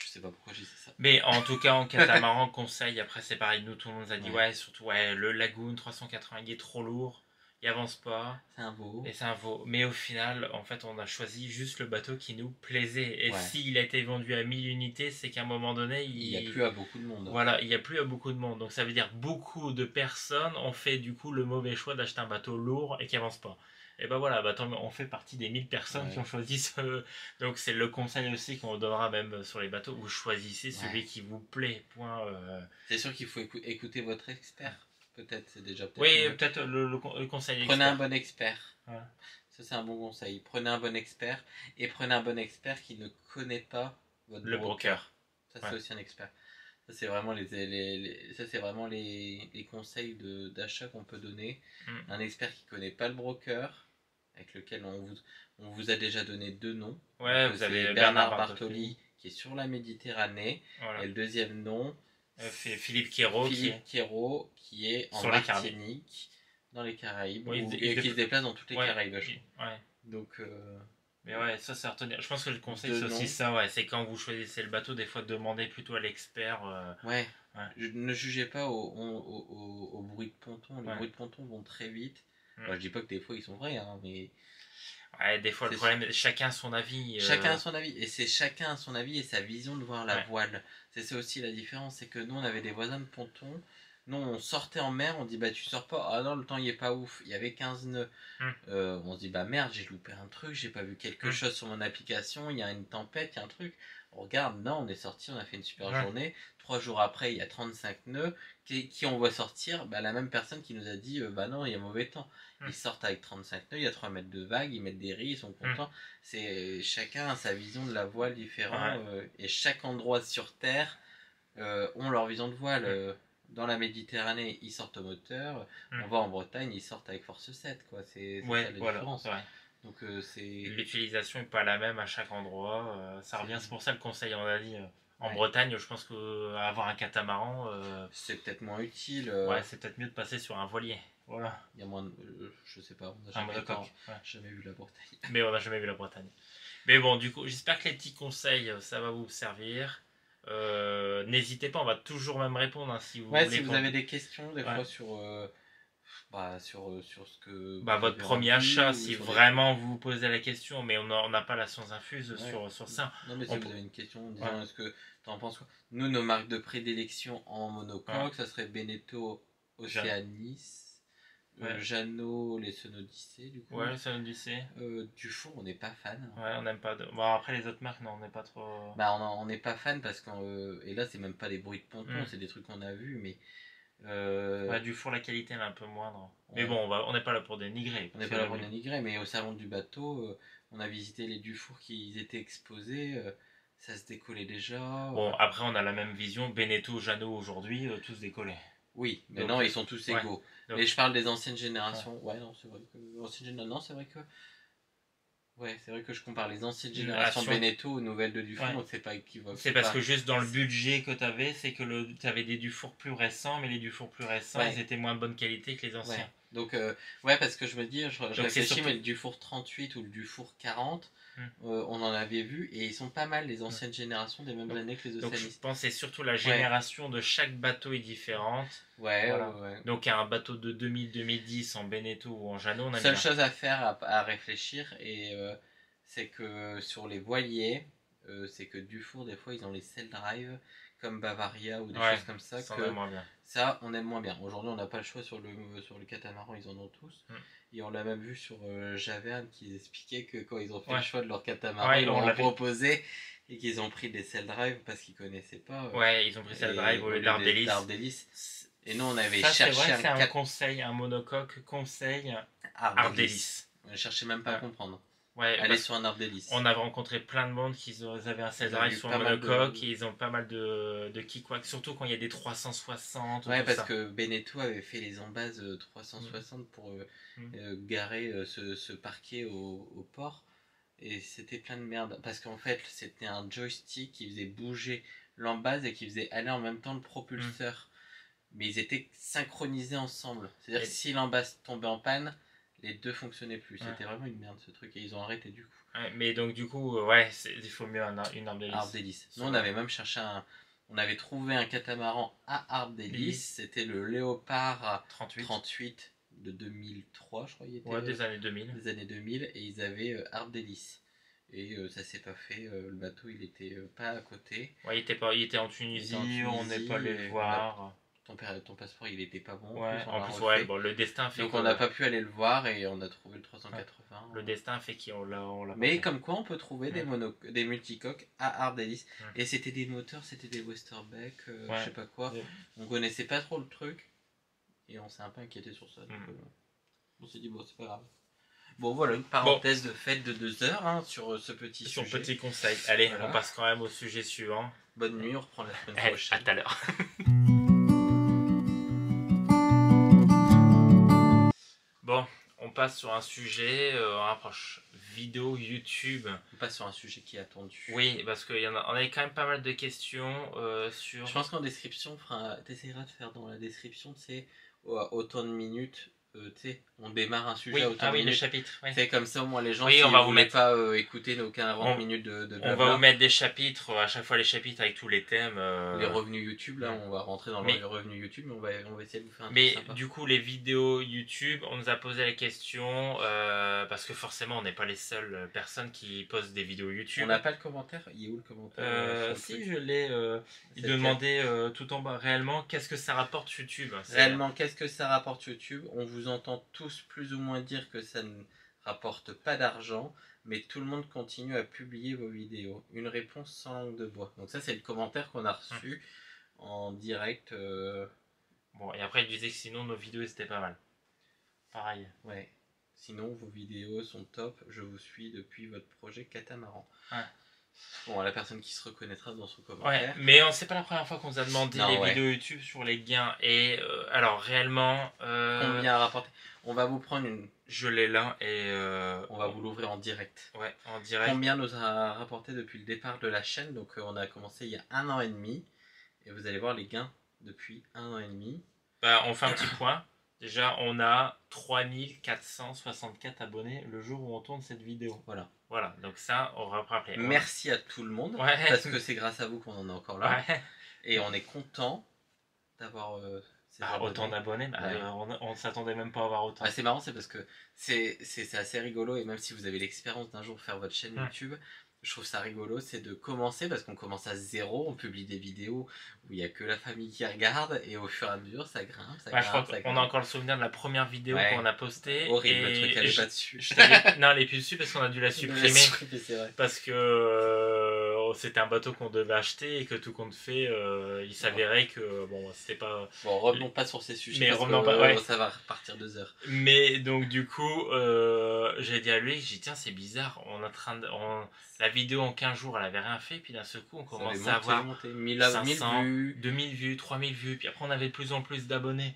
sais pas pourquoi j'ai dit ça. Mais en tout cas en catamaran, conseil, après c'est pareil, nous tout le monde nous a dit surtout le Lagoon 380 il est trop lourd, il avance pas. C'est un veau. Et c'est un veau. Mais au final, en fait, on a choisi juste le bateau qui nous plaisait. Et s'il a été vendu à 1000 unités, c'est qu'à un moment donné, il n'y a plus à beaucoup de monde. Voilà, il n'y a plus à beaucoup de monde. Donc ça veut dire beaucoup de personnes ont fait du coup le mauvais choix d'acheter un bateau lourd et qui avance pas. Et ben voilà, on fait partie des 1000 personnes qui ont choisi ce... Donc c'est le conseil aussi qu'on donnera même sur les bateaux. Vous choisissez celui qui vous plaît. Point. C'est sûr qu'il faut écouter votre expert. Peut-être, c'est déjà peut-être le conseil expert. Prenez un bon expert. Ça, c'est un bon conseil. Prenez un bon expert et prenez un bon expert qui ne connaît pas votre broker. Ça, c'est aussi un expert. Ça, c'est vraiment les conseils d'achat qu'on peut donner. Un expert qui ne connaît pas le broker, avec lequel on vous a déjà donné 2 noms. Ouais, vous avez Bernard Bartoli qui est sur la Méditerranée. Voilà. Et le deuxième nom, Philippe Quérault. Qui est en Martinique, dans les Caraïbes, et qui se déplace dans toutes les Caraïbes. Ouais. Donc... Mais ouais, ça c'est à retenir. Je pense que le conseil c'est aussi ça, ouais. C'est quand vous choisissez le bateau, des fois demandez plutôt à l'expert. Ouais. Ne jugez pas au bruit de ponton. Les bruits de ponton vont très vite. Je dis pas que des fois ils sont vrais, hein, mais... Ouais, des fois le problème, chacun a son avis. Chacun a son avis, et c'est chacun a son avis et sa vision de voir la voile. C'est ça aussi la différence, c'est que nous on avait des voisins de ponton. Nous on sortait en mer, on dit bah tu sors pas, ah non le temps il est pas ouf, il y avait 15 nœuds. On se dit bah merde j'ai loupé un truc, j'ai pas vu quelque chose sur mon application, il y a une tempête, il y a un truc. On regarde, non on est sorti, on a fait une super journée, 3 jours après il y a 35 nœuds, qui on voit sortir, bah la même personne qui nous a dit bah non il y a mauvais temps. Ils sortent avec 35 nœuds, il y a 3 mètres de vagues, ils mettent des riz, ils sont contents. C'est chacun a sa vision de la voile différente, et chaque endroit sur Terre ont leur vision de voile. Dans la Méditerranée, ils sortent au moteur. On va en Bretagne, ils sortent avec force 7. Quoi. C'est ça la différence. Donc, l'utilisation n'est pas la même à chaque endroit. Ça revient, c'est pour ça le conseil, on a dit. En Bretagne, je pense qu'avoir un catamaran... c'est peut-être moins utile. Ouais, c'est peut-être mieux de passer sur un voilier. Voilà. Il y a moins de... je sais pas, on n'a jamais vu la Bretagne. Mais on n'a jamais vu la Bretagne. Mais bon, du coup, j'espère que les petits conseils, ça va vous servir. N'hésitez pas, on va toujours même répondre hein, si vous voulez. Si vous avez des questions, des fois sur ce que... votre premier achat, si vraiment vous vous posez la question, mais on n'a pas la science infuse sur ça. Non, mais si vous avez une question, disons, est-ce que tu en penses quoi? Nous, nos marques de prédilection en monocoque, ça serait Beneteau, Océanis, Jeannot, les Sonodyssées, du coup. Ouais, les Sonodyssées. Dufour, on n'est pas fan. Ouais, on n'aime pas. Bon, après, les autres marques, non, on n'est pas trop... on n'est pas fan parce que... et là, c'est même pas des bruits de ponton, c'est des trucs qu'on a vus, mais... Dufour, la qualité elle est un peu moindre. Mais bon, on n'est pas là pour dénigrer. On n'est pas là pour dénigrer, mais au salon du bateau, on a visité les Dufour qui étaient exposés, ça se décollait déjà. Bon, après, on a la même vision. Beneteau, Jeannot, aujourd'hui, tous décollés. Oui, mais non, ils sont tous égaux. Donc, mais je parle des anciennes générations. Ouais, non, c'est vrai que... Non, c'est vrai que... Ouais, c'est vrai que je compare les anciennes générations de Beneteau aux nouvelles de Dufour, donc c'est pas équivoque. C'est parce que juste dans le budget que tu avais, c'est que tu avais des Dufour plus récents, mais les Dufour plus récents, ils étaient moins de bonne qualité que les anciens. Donc, parce que je me dis, je réfléchis, mais le Dufour 38 ou le Dufour 40, on en avait vu, et ils sont pas mal, les anciennes générations, des mêmes années que les Océanistes. Donc je pense que c'est surtout la génération de chaque bateau est différente. Donc un bateau de 2000-2010 en Beneteau ou en Jeannot, on a seule chose à faire, à réfléchir, et c'est que sur les voiliers, c'est que Dufour, des fois, ils ont les sail drive, comme Bavaria ou des choses comme ça. Ça, on aime moins bien. Aujourd'hui, on n'a pas le choix sur le catamaran, ils en ont tous. Et on l'a même vu sur Javerne qui expliquait que quand ils ont fait le choix de leur catamaran, ils l'ont proposé et qu'ils ont pris des sail drive parce qu'ils connaissaient pas. Ils ont pris sail drive au lieu de l'Ardelis. Et nous, on avait cherché un conseil, un monocoque conseil Ardelis. On ne cherchait même pas à comprendre. Aller sur un Ardelis. On avait rencontré plein de monde qui avaient un sail drive sur un monocoque et ils ont pas mal de kick-wack, surtout quand il y a des 360. Parce que Beneteau avait fait les embases 360 pour garer ce parquet au port. Et c'était plein de merde. Parce qu'en fait, c'était un joystick qui faisait bouger l'embase et qui faisait aller en même temps le propulseur. Mais ils étaient synchronisés ensemble. C'est-à-dire que si l'embase tombait en panne, les deux fonctionnaient plus. C'était vraiment une merde ce truc et ils ont arrêté du coup. Mais donc du coup, il faut mieux une Ardelis. Nous on avait même cherché on avait trouvé un catamaran à Ardelis. C'était le Léopard 38 de 2003, je crois. Des années 2000. Des années 2000 et ils avaient Ardelis. Et ça s'est pas fait. Le bateau il était pas à côté. Il était en Tunisie. On n'est pas allé le voir. Ton passeport il était pas bon. Le destin fait. Donc on n'a pas pu aller le voir et on a trouvé le 380. Le destin fait qu'on l'a. Mais comme quoi on peut trouver des multicoques à Ardelis. Et c'était des moteurs, c'était des Westerbeck, je sais pas quoi. On connaissait pas trop le truc et on s'est un peu inquiété sur ça. Donc, on s'est dit bon c'est pas grave. Bon voilà, une parenthèse de fête de 2 heures hein, sur ce petit sujet. Son petit conseil. Allez, on passe quand même au sujet suivant. Bonne nuit, on reprend la semaine prochaine. À tout à l'heure. Bon, on passe sur un sujet, on rapproche vidéo YouTube. On passe sur un sujet qui est attendu. Oui, parce qu'on a quand même pas mal de questions sur... Je pense qu'en description, t'essaieras de faire dans la description, c'est autant de minutes. On démarre un sujet autant de minutes. Le chapitre. Oui. C'est comme ça, au moins les gens, on va vous mettre pas écouter nos 40 minutes de blabla. On va vous mettre des chapitres, à chaque fois les chapitres avec tous les thèmes. Les revenus YouTube, là, on va rentrer dans les revenus YouTube, mais on va essayer de vous faire un truc sympa. Du coup, les vidéos YouTube, on nous a posé la question, parce que forcément, on n'est pas les seules personnes qui postent des vidéos YouTube. On n'a pas le commentaire. Il est où le commentaire Si, je l'ai. Il demandait tout en bas, réellement, qu'est-ce que ça rapporte YouTube? Réellement, qu'est-ce que ça rapporte YouTube? On vous entend tous plus ou moins dire que ça ne rapporte pas d'argent, mais tout le monde continue à publier vos vidéos. Une réponse sans langue de bois. Donc ça, c'est le commentaire qu'on a reçu en direct. Bon, et après, il disait que sinon, nos vidéos, c'était pas mal. Pareil. Ouais. Sinon, vos vidéos sont top. Je vous suis depuis votre projet Catamaran. Ouais. Bon, la personne qui se reconnaîtra dans son commentaire. Ouais, mais c'est pas la première fois qu'on vous a demandé vidéos YouTube sur les gains. Et alors, réellement... Combien à rapporter? On va vous prendre une... Je l'ai là et... on va vous l'ouvrir en direct. Ouais, en direct. Combien nous a rapporté depuis le départ de la chaîne? Donc, on a commencé il y a 1 an et demi. Et vous allez voir les gains depuis 1 an et demi. On fait un petit point. Déjà, on a 3464 abonnés le jour où on tourne cette vidéo. Voilà, donc ça, on va rappeler. Merci à tout le monde, parce que c'est grâce à vous qu'on en est encore là. Ouais. Et on est content d'avoir autant d'abonnés. On ne s'attendait même pas à avoir autant. C'est marrant, c'est parce que c'est assez rigolo, et même si vous avez l'expérience d'un jour faire votre chaîne YouTube, je trouve ça rigolo, c'est de commencer, parce qu'on commence à zéro, on publie des vidéos où il n'y a que la famille qui regarde, et au fur et à mesure, ça grimpe, ça grimpe. On a encore le souvenir de la première vidéo qu'on a postée. Horrible, le truc, elle est pas dessus. Non, elle est plus dessus parce qu'on a dû la supprimer. Parce que c'était un bateau qu'on devait acheter et que tout compte fait, il s'avérait que c'était pas... Bon, revenons pas sur ces sujets, mais ça va repartir 2 heures. Mais donc du coup, j'ai dit à lui, j'ai dit tiens, c'est bizarre, la vidéo en 15 jours, elle avait rien fait, puis d'un seul coup, on commence à avoir 500, 2000 vues, 3000 vues, puis après on avait de plus en plus d'abonnés.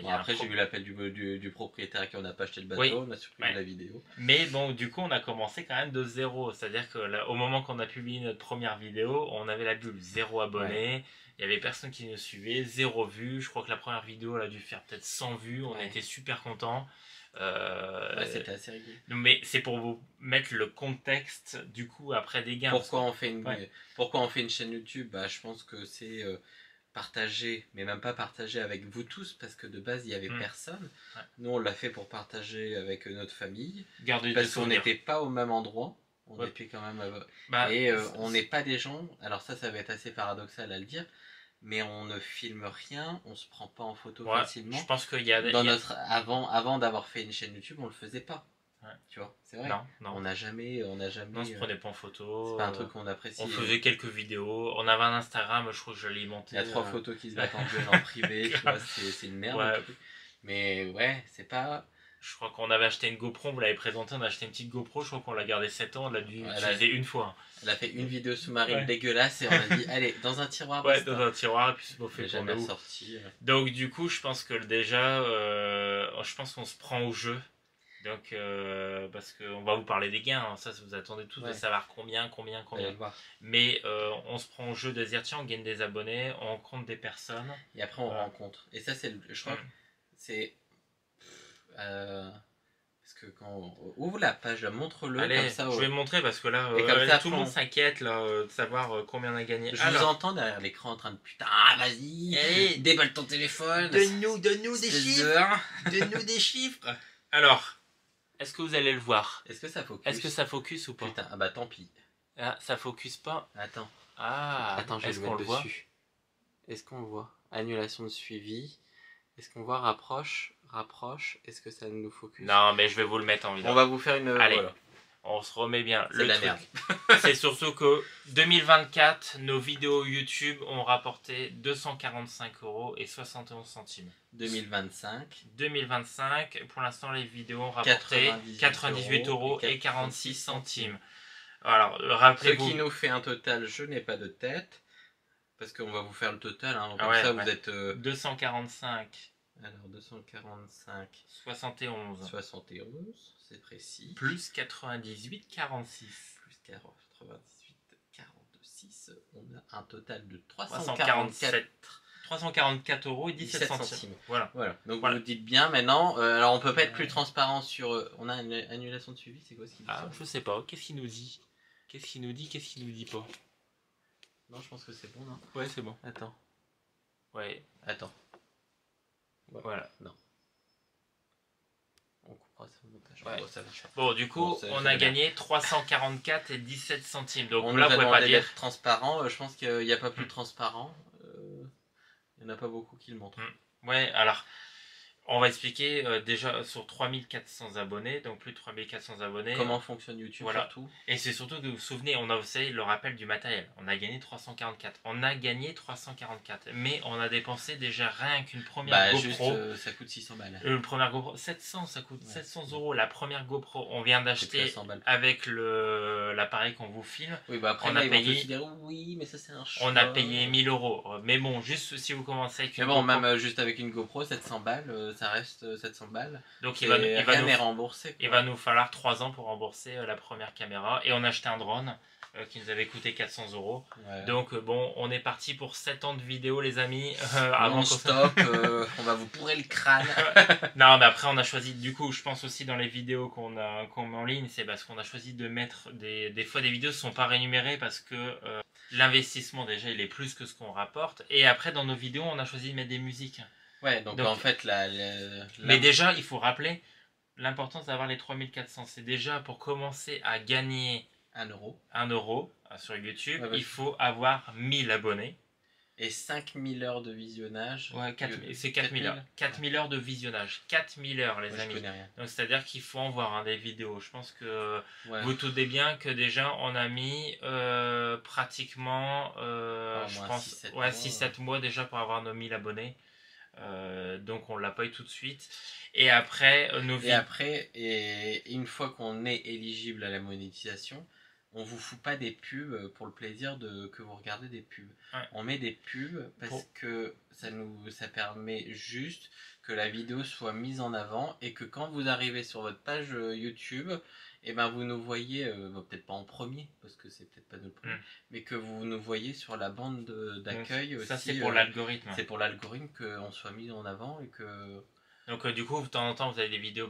Après, j'ai eu l'appel du propriétaire à qui on n'a pas acheté le bateau, on a supprimé la vidéo. Mais bon, du coup, on a commencé quand même de zéro. C'est-à-dire qu'au moment qu'on a publié notre première vidéo, on avait la bulle 0 abonnés. Il y avait personne qui nous suivait, 0 vues. Je crois que la première vidéo, elle a dû faire peut-être 100 vues. On a été super contents. C'était assez rigolo. Mais c'est pour vous mettre le contexte, du coup, après des gains. Pourquoi on fait une chaîne YouTube? Je pense que c'est... partager, mais même pas partager avec vous tous, parce que de base il n'y avait personne. Nous on l'a fait pour partager avec notre famille, parce qu'on n'était pas au même endroit, on était quand même on n'est pas des gens, alors ça va être assez paradoxal à le dire, mais on ne filme rien, on se prend pas en photo facilement. Je pense qu'il y a avant d'avoir fait une chaîne YouTube, on le faisait pas. Tu vois, c'est vrai. Non. On n'a jamais. On se prenait pas en photo. C'est pas un truc qu'on apprécie. On faisait quelques vidéos. On avait un Instagram, je crois que je l'ai monté. Il y a 3 photos qui se battent en duel en privé. Tu vois, c'est une merde. Mais c'est pas. Je crois qu'on avait acheté une GoPro, vous l'avez présenté, on a acheté une petite GoPro, je crois qu'on l'a gardée 7 ans, on l'a dû utiliser une fois. Elle a fait une vidéo sous-marine dégueulasse et on a dit, allez, dans un tiroir. Dans un tiroir, et puis c'est pas fait pour nous. Sorti. Donc du coup, je pense que déjà, je pense qu'on se prend au jeu. Donc, parce qu'on va vous parler des gains, ça vous attendez tous de savoir combien. Mais on se prend au jeu de dire, tiens, on gagne des abonnés, on rencontre des personnes. Et après, on rencontre. Et ça, je crois, c'est... parce que quand on ouvre la page, montre-le. Allez, comme ça, je vais le montrer parce que là, tout le monde s'inquiète de savoir combien on a gagné. Je vous entends derrière l'écran en train de putain, vas-y, déballe ton téléphone. Donne-nous des chiffres. Donne-nous des chiffres. Alors... Est-ce que vous allez le voir? Est-ce que ça focus? Est-ce que ça focus ou pas? Putain, tant pis. Ah, ça focus pas? Attends. Attends, je vais le mettre dessus. Est-ce qu'on le voit? Annulation de suivi. Est-ce qu'on voit rapproche? Est-ce que ça nous focus? Non, mais je vais vous le mettre en vidéo. On va vous faire une... Allez, On se remet bien. C'est de la merde. C'est surtout que 2024, nos vidéos YouTube ont rapporté 245,71 €. 2025, pour l'instant, les vidéos ont rapporté 98,46 €. Alors, rappelez-vous. Ce qui nous fait un total, je n'ai pas de tête, parce qu'on va vous faire le total. Hein, comme ça, vous êtes 245. Alors 245. 71. 71, c'est précis. Plus 98,46. Plus 98,46. On a un total de 344 € et 17 centimes. Voilà. Donc vous dites bien maintenant. Alors on peut pas être plus transparent sur. On a une annulation de suivi, c'est quoi ce qu'il dit? Je sais pas. Qu'est-ce qu'il nous dit? Qu'est-ce qu'il nous dit pas? Non, je pense que c'est bon, non? Ouais, c'est bon. Attends. Ouais. Attends. Voilà. Non. On coupera ça au montage. Ouais. Bon, du coup, on a gagné 344 et 17 centimes. Donc on là, vous pouvez pas dire. D'être transparent. Je pense qu'il n'y a pas plus transparent. Il n'y en a pas beaucoup qui le montrent. Ouais, alors. On va expliquer déjà sur 3400 abonnés, donc plus de 3400 abonnés. Comment fonctionne YouTube surtout. Et c'est surtout que vous vous souvenez, on a aussi le rappel du matériel. On a gagné 344. Mais on a dépensé déjà rien qu'une première GoPro. Juste, ça coûte 600 balles. Une première GoPro, 700, ça coûte 700 € la première GoPro. On vient d'acheter avec l'appareil qu'on vous filme. Oui, bah après, on a payé. Dire, oui, mais ça c'est un choix. On a payé 1000 €. Mais bon, juste si vous commencez avec une GoPro. Même juste avec une GoPro, 700 balles. Ça reste 700 balles. Donc il va nous rembourser. Il va nous falloir 3 ans pour rembourser la première caméra. Et on a acheté un drone qui nous avait coûté 400 €. Ouais. Donc bon, on est parti pour 7 ans de vidéo, les amis. Avant stop, on va vous pourrer le crâne. Non, mais après on a choisi, du coup, je pense aussi dans les vidéos qu'on met en ligne, c'est parce qu'on a choisi de mettre des fois des vidéos ne sont pas rémunérées parce que l'investissement déjà il est plus que ce qu'on rapporte. Et après dans nos vidéos, on a choisi de mettre des musiques. Ouais, donc en fait, mais déjà, il faut rappeler l'importance d'avoir les 3400. C'est déjà pour commencer à gagner 1 €. 1 € sur YouTube, il faut avoir 1000 abonnés. Et 5000 heures de visionnage. Ouais, c'est 4000 heures. 4000 heures de visionnage. 4000 heures, les amis. Donc, c'est-à-dire qu'il faut en voir des vidéos. Je pense que vous doutez bien que déjà, on a mis pratiquement, je pense, 6-7 mois déjà pour avoir nos 1000 abonnés. Donc on l'a pas eu tout de suite. Et après, une fois qu'on est éligible à la monétisation, on vous fout pas des pubs pour le plaisir que vous regardez des pubs. Ouais. On met des pubs parce que ça permet juste que la vidéo soit mise en avant et que quand vous arrivez sur votre page YouTube, et ben vous nous voyez, peut-être pas en premier, parce que c'est peut-être pas notre premier, mais que vous nous voyez sur la bande d'accueil aussi. Ça c'est pour l'algorithme. C'est pour l'algorithme qu'on soit mis en avant et que... Donc du coup, de temps en temps, vous avez des vidéos,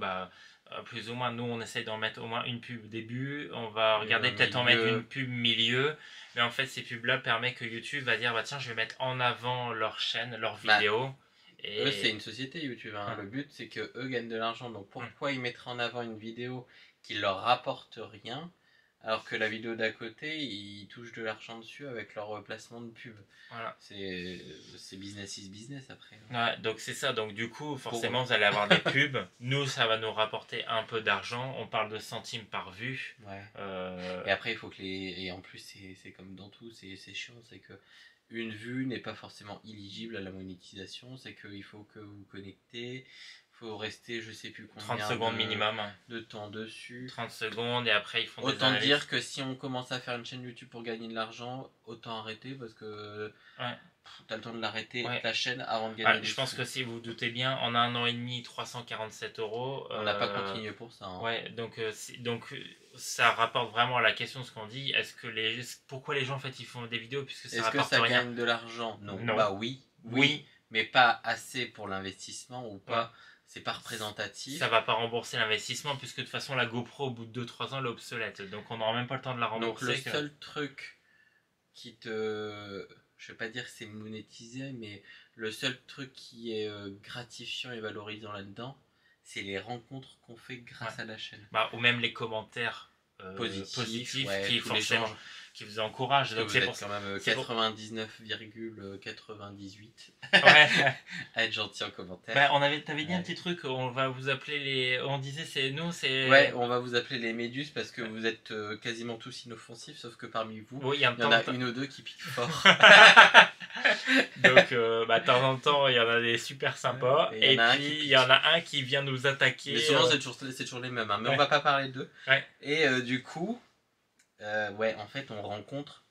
plus ou moins, nous on essaye d'en mettre au moins une pub début, on va regarder peut-être en mettre une pub milieu, mais en fait ces pubs-là permettent que YouTube va dire, tiens, je vais mettre en avant leur chaîne, leur vidéo. Eux, c'est une société YouTube, hein. Le but c'est que eux gagnent de l'argent, donc pourquoi ils mettraient en avant une vidéo qui leur rapporte rien, alors que la vidéo d'à côté, ils touchent de l'argent dessus avec leur placement de pub. Voilà. C'est business is business après. Ouais, donc c'est ça. Donc du coup, forcément, vous allez avoir des pubs. Nous, ça va nous rapporter un peu d'argent. On parle de centimes par vue. Ouais. Et après, il faut que et en plus, c'est comme dans tout, c'est chiant, c'est que une vue n'est pas forcément éligible à la monétisation. C'est qu'il faut que vous vous connectez. Faut rester, je sais plus combien 30 secondes minimum de temps dessus. 30 secondes et après ils font des analyses. Autant dire que si on commence à faire une chaîne YouTube pour gagner de l'argent, autant arrêter parce que t'as le temps de l'arrêter la chaîne avant de gagner des je pense que si vous doutez bien, en 1 an et demi, 347 €. On n'a pas continué pour ça. Hein. Ouais, donc ça rapporte vraiment à la question de ce qu'on dit. Pourquoi les gens en fait ils font des vidéos puisque ça rapporte rien. Est-ce que ça gagne de l'argent? Non. Bah oui, mais pas assez pour l'investissement ou pas. C'est pas représentatif. Ça va pas rembourser l'investissement puisque de toute façon la GoPro au bout de 2-3 ans elle est obsolète. Donc on n'aura même pas le temps de la rembourser. Donc le seul truc qui te... Je vais pas dire que c'est monétisé, mais le seul truc qui est gratifiant et valorisant là-dedans, c'est les rencontres qu'on fait grâce à la chaîne. Ou même les commentaires positif ouais, qui forcément qui vous encourage. Donc c'est quand même 99,98 ouais. à être gentil en commentaire. Bah, t'avais dit un petit truc, on va vous appeler on disait c'est Ouais, on va vous appeler les méduses parce que vous êtes quasiment tous inoffensifs, sauf que parmi vous, oui, il y en a une ou deux qui piquent fort. Donc de temps en temps il y en a des super sympas et puis il y en a un qui vient nous attaquer. Mais souvent c'est toujours les mêmes, hein. Mais on va pas parler d'eux. Ouais. Et du coup, ouais, en fait on rencontre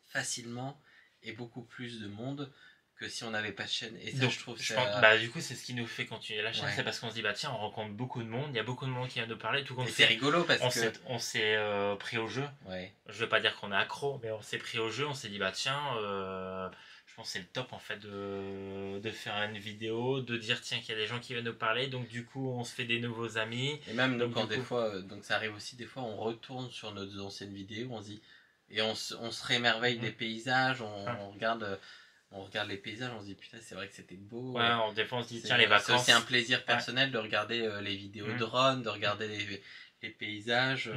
facilement et beaucoup plus de monde que si on n'avait pas de chaîne. Et ça, donc, je trouve du coup c'est ce qui nous fait continuer la chaîne, c'est parce qu'on se dit tiens, on rencontre beaucoup de monde, il y a beaucoup de monde qui vient nous parler, tout comme c'est rigolo parce on s'est pris au jeu. Ouais. Je veux pas dire qu'on est accro, mais on s'est pris au jeu, on s'est dit tiens, je pense que c'est le top en fait de faire une vidéo, de dire tiens qu'il y a des gens qui viennent nous parler, donc du coup on se fait des nouveaux amis. Et même nous quand des fois, donc ça arrive aussi des fois, on retourne sur nos anciennes vidéos, on se dit, et on se réémerveille des paysages, on regarde les paysages, on se dit putain c'est vrai que c'était beau. Ouais, des fois on se dit tiens les vacances. C'est un plaisir personnel de regarder les vidéos drone, de regarder les paysages.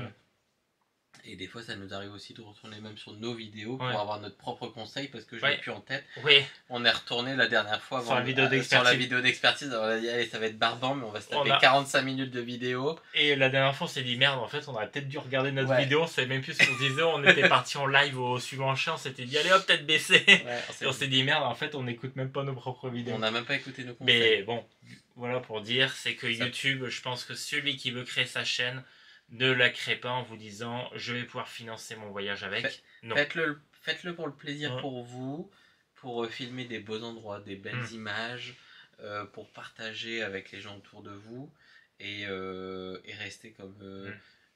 Et des fois ça nous arrive aussi de retourner même sur nos vidéos pour avoir notre propre conseil parce que je l'ai plus en tête. Oui. On est retourné la dernière fois sur la vidéo d'expertise. On a dit allez ça va être barbant mais on va se taper 45 minutes de vidéo. Et la dernière fois on s'est dit merde en fait on aurait peut-être dû regarder notre vidéo, on savait même plus ce qu'on disait, on était parti en live au suivant chien, on s'était dit allez hop peut-être baisser. Et on s'est dit merde en fait on n'écoute même pas nos propres vidéos. On n'a même pas écouté nos conseils. Mais bon voilà pour dire c'est que YouTube, je pense que celui qui veut créer sa chaîne ne la crée pas en vous disant je vais pouvoir financer mon voyage avec. Non. Faites-le pour le plaisir pour vous, pour filmer des beaux endroits, des belles images, pour partager avec les gens autour de vous et rester comme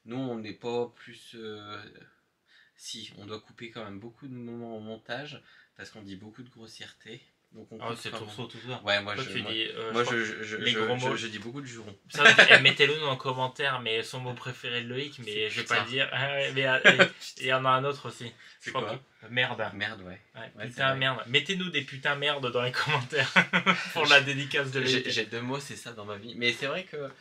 nous on n'est pas plus si on doit couper quand même beaucoup de moments au montage parce qu'on dit beaucoup de grossièreté. Donc c'est tout ça. Ouais, moi je dis beaucoup de jurons. Mettez-le dans les commentaires, mais son mot préféré de Loïc, mais je vais pas le dire. Mais il y en a un autre aussi. C'est quoi Merde. Merde, ouais. Putain, merde. Mettez-nous des putains merde dans les commentaires pour la dédicace de Loïc. J'ai 2 mots, c'est ça dans ma vie. Mais c'est vrai que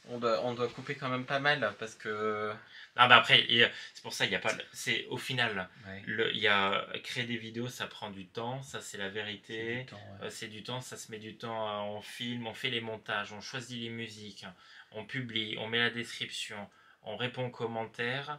on doit couper quand même pas mal parce que. Ah bah après, c'est pour ça il y a pas. C'est au final, il y a créer des vidéos, ça prend du temps, ça c'est la vérité. C'est du temps, ça se met du temps. On filme, on fait les montages, on choisit les musiques, on publie, on met la description, on répond aux commentaires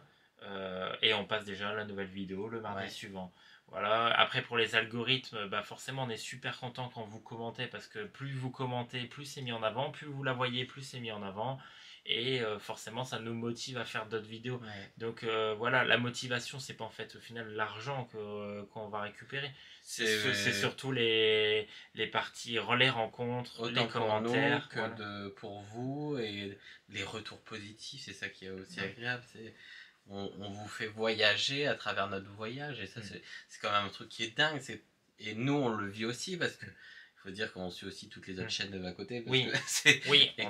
et on passe déjà à la nouvelle vidéo le mardi suivant. Voilà. Après pour les algorithmes, forcément on est super content quand vous commentez parce que plus vous commentez, plus c'est mis en avant, plus vous la voyez, plus c'est mis en avant. Et forcément ça nous motive à faire d'autres vidéos. Donc voilà, la motivation c'est pas en fait au final l'argent qu'on va récupérer, c'est surtout les parties relais rencontres, autant les commentaires pour nous que pour vous et les retours positifs, c'est ça qui est aussi agréable, c'est on vous fait voyager à travers notre voyage et ça c'est quand même un truc qui est dingue, et nous on le vit aussi parce que faut dire qu'on suit aussi toutes les autres chaînes de à côté. On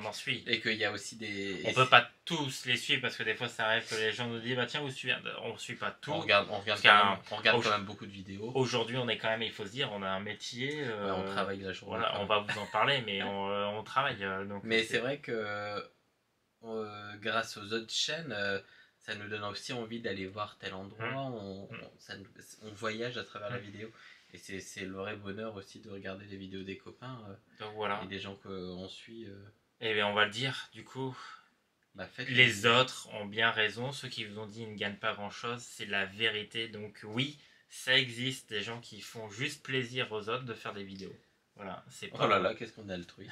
en suit. Et qu'il y a aussi des. On peut pas tous les suivre parce que des fois ça arrive que les gens nous disent tiens vous suivez. On suit pas tout. On regarde quand même beaucoup de vidéos. Aujourd'hui on est quand même, il faut se dire, on a un métier. On travaille la journée. Voilà, on va vous en parler, mais on travaille. Donc mais c'est vrai que grâce aux autres chaînes, ça nous donne aussi envie d'aller voir tel endroit. On voyage à travers la vidéo. Et c'est le vrai bonheur aussi de regarder les vidéos des copains et des gens qu'on suit. Et bien on va le dire, du coup, les autres ont bien raison. Ceux qui vous ont dit ils ne gagnent pas grand chose, c'est la vérité. Donc oui, ça existe des gens qui font juste plaisir aux autres de faire des vidéos. Voilà, c'est pas... Oh là là, qu'est-ce qu'on a altruit.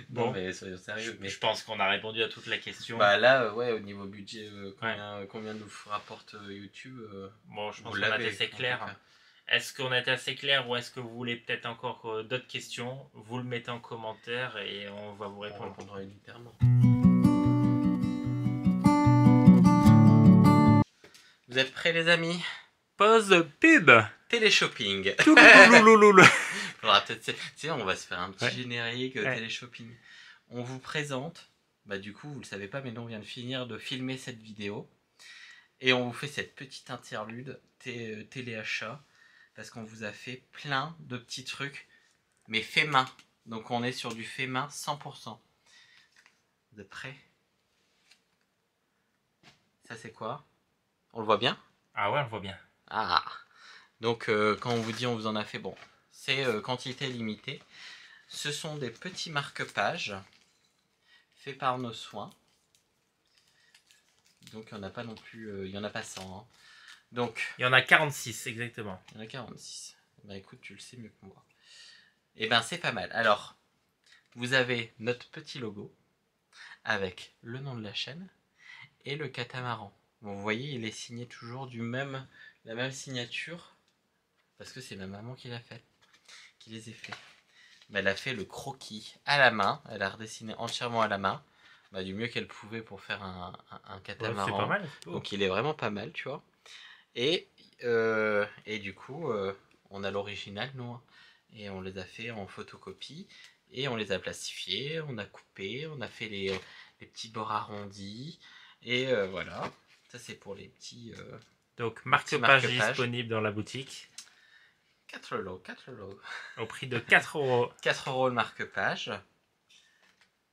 Bon, mais soyons sérieux. Je pense qu'on a répondu à toutes les questions. Là, au niveau budget, combien nous rapporte YouTube Bon, je pense qu'on a été assez clair. Est-ce qu'on a été assez clair ou est-ce que vous voulez peut-être encore d'autres questions? Vous le mettez en commentaire et on va vous répondre. On répondra unitairement. Vous êtes prêts les amis? Pause pub. Téléshopping. Faudra peut-être, on va se faire un petit générique téléshopping. On vous présente, du coup vous le savez pas mais nous on vient de finir de filmer cette vidéo et on vous fait cette petite interlude téléachat. Parce qu'on vous a fait plein de petits trucs, mais fait main. Donc on est sur du fait main 100%. Vous êtes prêts? Ça c'est quoi? On le voit bien? Ah ouais, on le voit bien. Ah. Donc quand on vous dit on vous en a fait, bon, c'est quantité limitée. Ce sont des petits marque-pages faits par nos soins. Donc il n'y en a pas non plus, il n'y en a pas 100. Hein. Donc, il y en a 46 exactement. Il y en a 46. Bah écoute, tu le sais mieux que moi. Et ben c'est pas mal. Alors, vous avez notre petit logo avec le nom de la chaîne et le catamaran. Bon, vous voyez, il est signé toujours la même signature parce que c'est ma maman qui l'a fait, qui les a fait. Bah, elle a fait le croquis à la main. Elle a redessiné entièrement à la main. Bah, du mieux qu'elle pouvait pour faire un catamaran. Ouais, c'est pas mal. Donc il est vraiment pas mal, tu vois. Et du coup, on a l'original, nous. Et on les a fait en photocopie. Et on les a plastifiés, on a coupé, on a fait les petits bords arrondis. Et voilà. Ça, c'est pour les petits... Donc, marque-page disponible dans la boutique. 4 lots. Au prix de 4 euros. 4 euros le marque-page.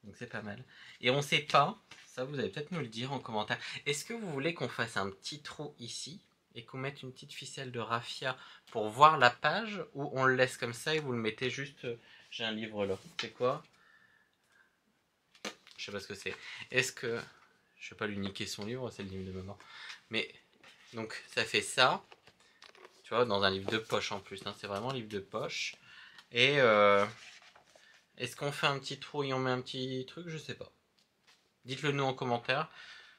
Donc c'est pas mal. Et on sait pas, ça vous allez peut-être nous le dire en commentaire. Est-ce que vous voulez qu'on fasse un petit trou ici et qu'on mette une petite ficelle de raffia pour voir la page, ou on le laisse comme ça et vous le mettez juste... J'ai un livre là. C'est quoi? Je sais pas ce que c'est. Est-ce que... Je vais pas lui niquer son livre, c'est le livre de maman. Mais, donc ça fait ça. Tu vois, dans un livre de poche en plus. Hein. C'est vraiment un livre de poche. Et... Est-ce qu'on fait un petit trou et on met un petit truc? Je sais pas. Dites-le nous en commentaire.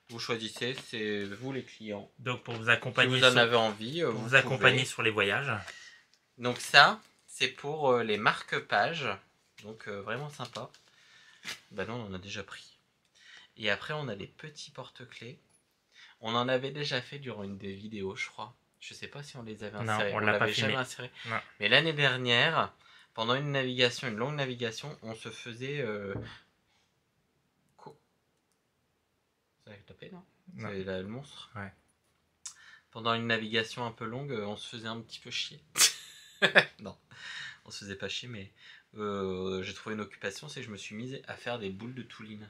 Vous choisissez, c'est vous les clients. Donc pour vous accompagner, si vous en avez envie, pour vous accompagner sur les voyages. Donc ça, c'est pour les marque-pages. Donc vraiment sympa. Bah non, on en a déjà pris. Et après, on a les petits porte-clés. On en avait déjà fait durant une des vidéos, je crois. Je sais pas si on les avait insérés. Non, on l'a pas filmé. Jamais inséré. Mais l'année dernière, pendant une longue navigation, on se faisait... Ça a tapé, non? C'est le monstre. Ouais. Pendant une navigation un peu longue, on se faisait un petit peu chier. Non, on se faisait pas chier, mais j'ai trouvé une occupation, c'est que je me suis mise à faire des boules de touline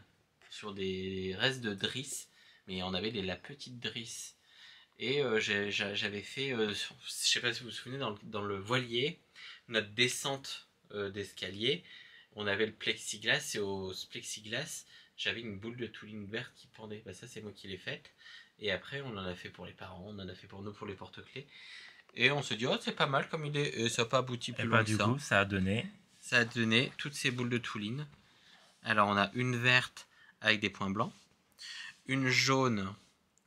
sur des restes de drisse, mais on avait la petite drisse. Et j'avais fait, je sais pas si vous vous souvenez, dans le voilier, notre descente d'escalier, on avait le plexiglas, et au plexiglas, j'avais une boule de touline verte qui pendait. Bah ça, c'est moi qui l'ai faite. Et après, on en a fait pour les parents, on en a fait pour nous, pour les porte-clés. Et on se dit, oh, c'est pas mal comme idée. Et ça n'a pas abouti plus loin que ça. Du coup, ça a donné. Ça a donné toutes ces boules de touline. Alors, on a une verte avec des points blancs, une jaune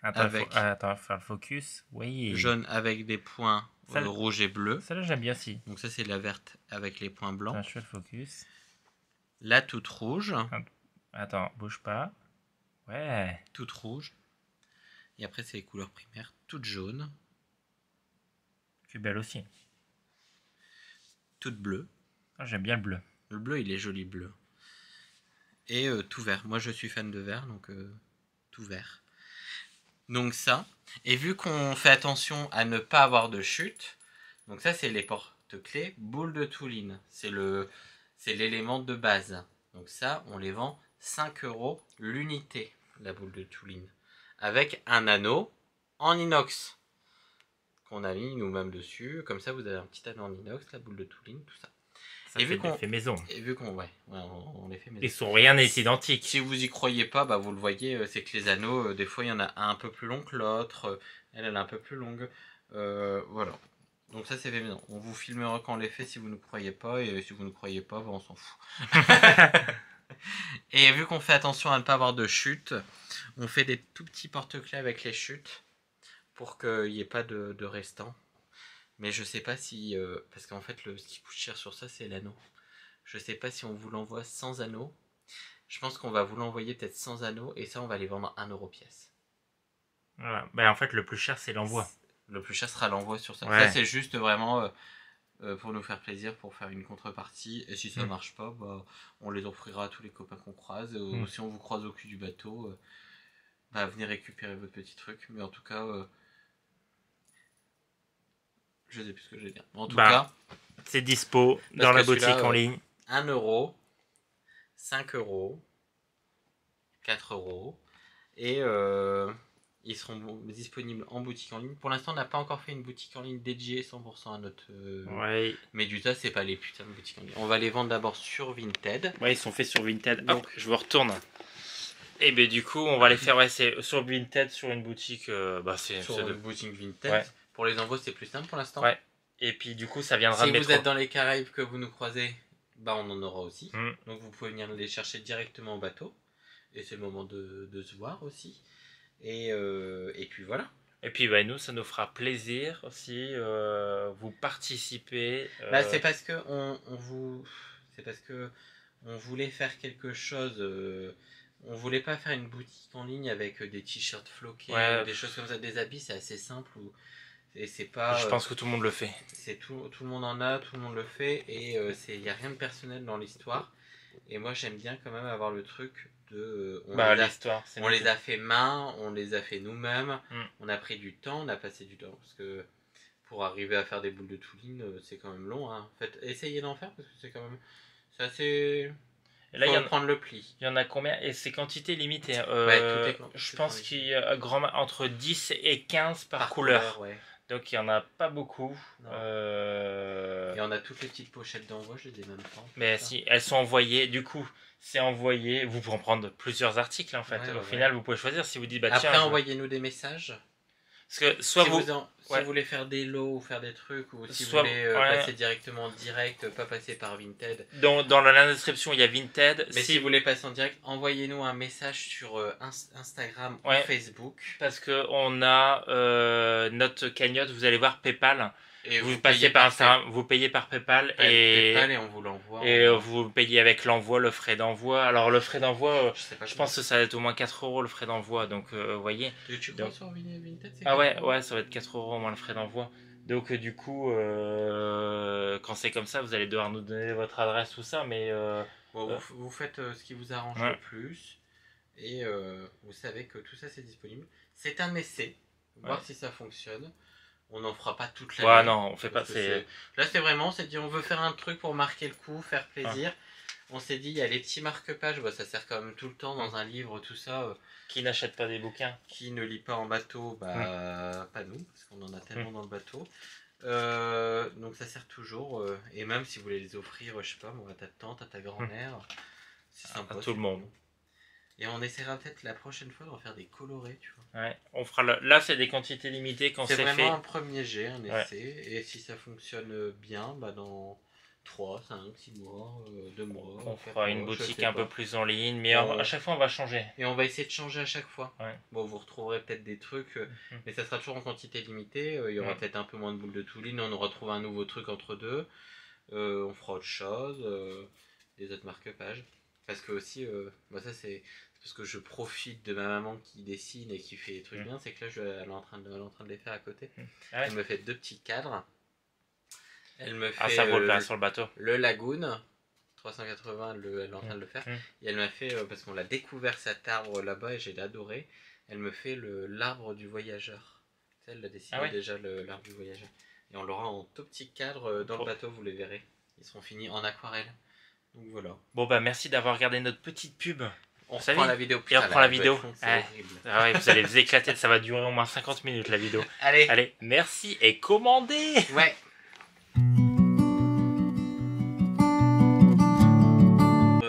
avec... Attends, faire le focus. Oui. Jaune avec des points rouge et bleu. Ça, j'aime bien aussi. Donc ça, c'est la verte avec les points blancs. Attends, je fais le focus. La toute rouge. Attends, bouge pas. Ouais. Toute rouge. Et après, c'est les couleurs primaires. Toute jaune. Tu es belle aussi. Toute bleue. Ah, j'aime bien le bleu. Le bleu, il est joli bleu. Et tout vert. Moi, je suis fan de vert, donc tout vert. Donc ça. Et vu qu'on fait attention à ne pas avoir de chute, donc ça, c'est les porte-clés boule de touline. C'est l'élément de base. Donc ça, on les vend 5 € l'unité, la boule de touline. Avec un anneau en inox qu'on a mis nous-mêmes dessus. Comme ça, vous avez un petit anneau en inox, la boule de touline, tout ça. Ça, et vu qu'on fait maison. Et vu qu'on on les fait maison. Ils sont rien n'est identique. Si vous y croyez pas, bah vous le voyez, c'est que les anneaux, des fois il y en a un peu plus long que l'autre, elle est un peu plus longue. Voilà. Donc ça c'est fait maison. On vous filmera quand on les fait si vous ne croyez pas, et si vous ne croyez pas, bah, on s'en fout. Et vu qu'on fait attention à ne pas avoir de chute, on fait des tout petits porte-clés avec les chutes pour qu'il n'y ait pas de restant. Mais je sais pas si... parce qu'en fait, ce qui coûte cher sur ça, c'est l'anneau. Je sais pas si on vous l'envoie sans anneau. Je pense qu'on va vous l'envoyer peut-être sans anneau. Et ça, on va les vendre 1 € pièce. Voilà. Ben, en fait, le plus cher, c'est l'envoi. Le plus cher sera l'envoi sur ça. Ouais. Ça, c'est juste vraiment pour nous faire plaisir, pour faire une contrepartie. Et si ça marche pas, bah, on les offrira à tous les copains qu'on croise. Ou si on vous croise au cul du bateau, bah, venez récupérer votre petit truc. Mais en tout cas... je sais plus ce que je vais dire. En tout cas, c'est dispo dans la boutique en ligne. 1 €, 5 €, 4 €. Et Ils seront disponibles en boutique en ligne. Pour l'instant, on n'a pas encore fait une boutique en ligne dédiée 100% à notre Medusa. C'est pas les putains de boutiques en ligne. On va les vendre d'abord sur Vinted. Ouais, ils sont faits sur Vinted. Donc, je vous retourne. Et ben du coup, on va les faire c'est sur Vinted, sur une boutique. Sur une boutique Vinted. Ouais. Pour les envois, c'est plus simple pour l'instant. Ouais. Et puis du coup, ça viendra de métro. Si vous êtes dans les Caraïbes que vous nous croisez, bah on en aura aussi. Donc vous pouvez venir les chercher directement au bateau. Et c'est le moment de se voir aussi. Et puis voilà. Et puis nous, ça nous fera plaisir si vous participez. C'est parce que on voulait faire quelque chose. On voulait pas faire une boutique en ligne avec des t-shirts floqués, des choses comme ça, des habits. C'est assez simple. Et c'est pas. Je pense que tout le monde le fait. C'est tout le monde en a, tout le monde le fait, et il y a rien de personnel dans l'histoire. Et moi, j'aime bien quand même avoir le truc de... on les a fait main, on les a fait nous-mêmes, on a pris du temps, on a passé du temps. Parce que pour arriver à faire des boules de Touline, c'est quand même long. Hein. En fait, essayez d'en faire parce que c'est quand même... C'est assez... Et là, il y en prendre le pli. Il y en a combien? Et c'est quantité limitée. Je pense qu'il y a entre 10 et 15 par couleur. Ouais. Donc il n'y en a pas beaucoup. Et on a toutes les petites pochettes d'envoi, je les ai même pas. Mais si, elles sont envoyées. Du coup, c'est envoyé. Vous pouvez en prendre plusieurs articles en fait. Au final, vous pouvez choisir si vous dites Après, envoyez-nous des messages. Parce que soit si vous voulez faire des lots ou faire des trucs, ou si vous voulez passer directement en direct, pas passer par Vinted. Dans la description, il y a Vinted. Mais si vous voulez passer en direct, envoyez-nous un message sur Instagram ou Facebook. Parce que on a notre cagnotte, vous allez voir PayPal. Et vous passez par Instagram, vous payez par PayPal et on vous l'envoie. Et vous payez avec l'envoi, le frais d'envoi. Alors le frais d'envoi, je pense que ça va être au moins 4 € le frais d'envoi. Donc vous voyez. Tu crois sur Vinted, ouais, ça va être 4 € au moins le frais d'envoi. Donc du coup, quand c'est comme ça, vous allez devoir nous donner votre adresse, tout ça. Mais vous faites ce qui vous arrange le plus. Et vous savez que tout ça c'est disponible. C'est un essai. Voir si ça fonctionne. On n'en fera pas toute la nuit. Non, on fait pas. Là, c'est vraiment, c'est dit, on veut faire un truc pour marquer le coup, faire plaisir. On s'est dit, il y a les petits marque-pages, ça sert quand même tout le temps dans un livre, tout ça. Qui n'achète pas des bouquins? Qui ne lit pas en bateau, pas nous, parce qu'on en a tellement dans le bateau. Donc ça sert toujours. Et même si vous voulez les offrir, je sais pas, moi, à ta tante, à ta grand-mère, c'est sympa. À tout le monde. Et on essaiera peut-être la prochaine fois d'en faire des colorés, tu vois. Ouais, on fera là c'est des quantités limitées quand c'est fait. C'est vraiment un premier jet, un essai. Et si ça fonctionne bien, dans 3, 5, 6 mois, 2 mois. On fera une boutique un peu plus en ligne, mais à chaque fois on va changer. Et on va essayer de changer à chaque fois. Ouais. Bon, vous retrouverez peut-être des trucs, mais ça sera toujours en quantité limitée. Il y aura peut-être un peu moins de boules de Touline, on aura trouvé un nouveau truc entre deux. On fera autre chose, des autres marque-pages. Parce que aussi, ça c'est parce que je profite de ma maman qui dessine et qui fait des trucs bien, c'est que là elle est en train de les faire à côté. Elle me fait 2 petits cadres. Elle me fait ça vaut le place sur le bateau. Le Lagoon 380, elle est en train de le faire. Et elle m'a fait, parce qu'on l'a découvert cet arbre là-bas et j'ai adoré, elle me fait l'arbre du voyageur. Elle l'a dessiné déjà, l'arbre du voyageur. Et on l'aura en tout petit cadre dans le bateau, vous les verrez. Ils seront finis en aquarelle. Donc voilà. Bon merci d'avoir regardé notre petite pub. On reprend la vidéo. Et on reprend la vidéo. Vous allez vous éclater, ça va durer au moins 50 minutes la vidéo. Allez, merci et commandez. Ouais.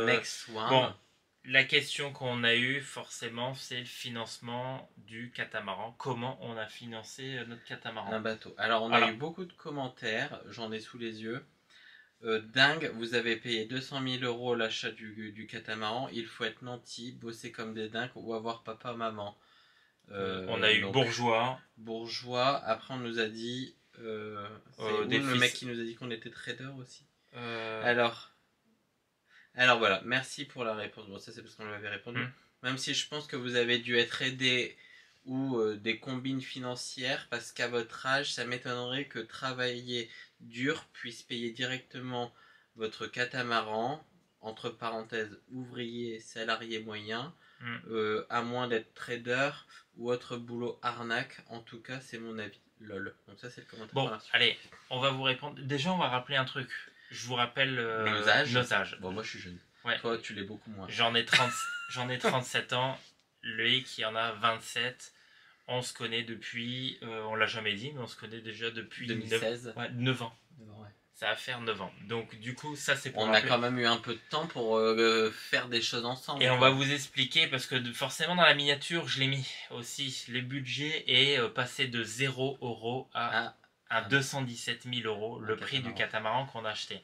Next one. Bon, la question qu'on a eue forcément, c'est le financement du catamaran. Comment on a financé notre catamaran? Un bateau. Alors on a eu beaucoup de commentaires, j'en ai sous les yeux. Dingue, vous avez payé 200 000 € l'achat du catamaran, il faut être nanti, bosser comme des dingues ou avoir papa maman. On a eu bourgeois. Bourgeois, après on nous a dit... le mec qui nous a dit qu'on était trader aussi. Alors voilà, merci pour la réponse. Bon, ça c'est parce qu'on l'avait répondu. Même si je pense que vous avez dû être aidé ou des combines financières, parce qu'à votre âge, ça m'étonnerait que travailler dur puisse payer directement votre catamaran, entre parenthèses ouvrier, salarié moyen, à moins d'être trader ou autre boulot arnaque. En tout cas, c'est mon avis. Lol. Donc ça c'est le commentaire. Bon, allez, on va vous répondre. Déjà, on va rappeler un truc. Je vous rappelle nos âges. Bon, moi je suis jeune. Ouais. Toi, tu l'es beaucoup moins. J'en ai 37 ans. Loïc, il en a 27. On se connaît depuis, on l'a jamais dit, mais on se connaît déjà depuis 2016. 9 ans. Ouais. Ça va faire 9 ans. Donc du coup, ça c'est pour on a quand même eu un peu de temps pour faire des choses ensemble. Et on va vous expliquer, parce que forcément dans la miniature, je l'ai mis aussi, le budget est passé de 0 € à 217 000 €, le prix du catamaran qu'on a acheté.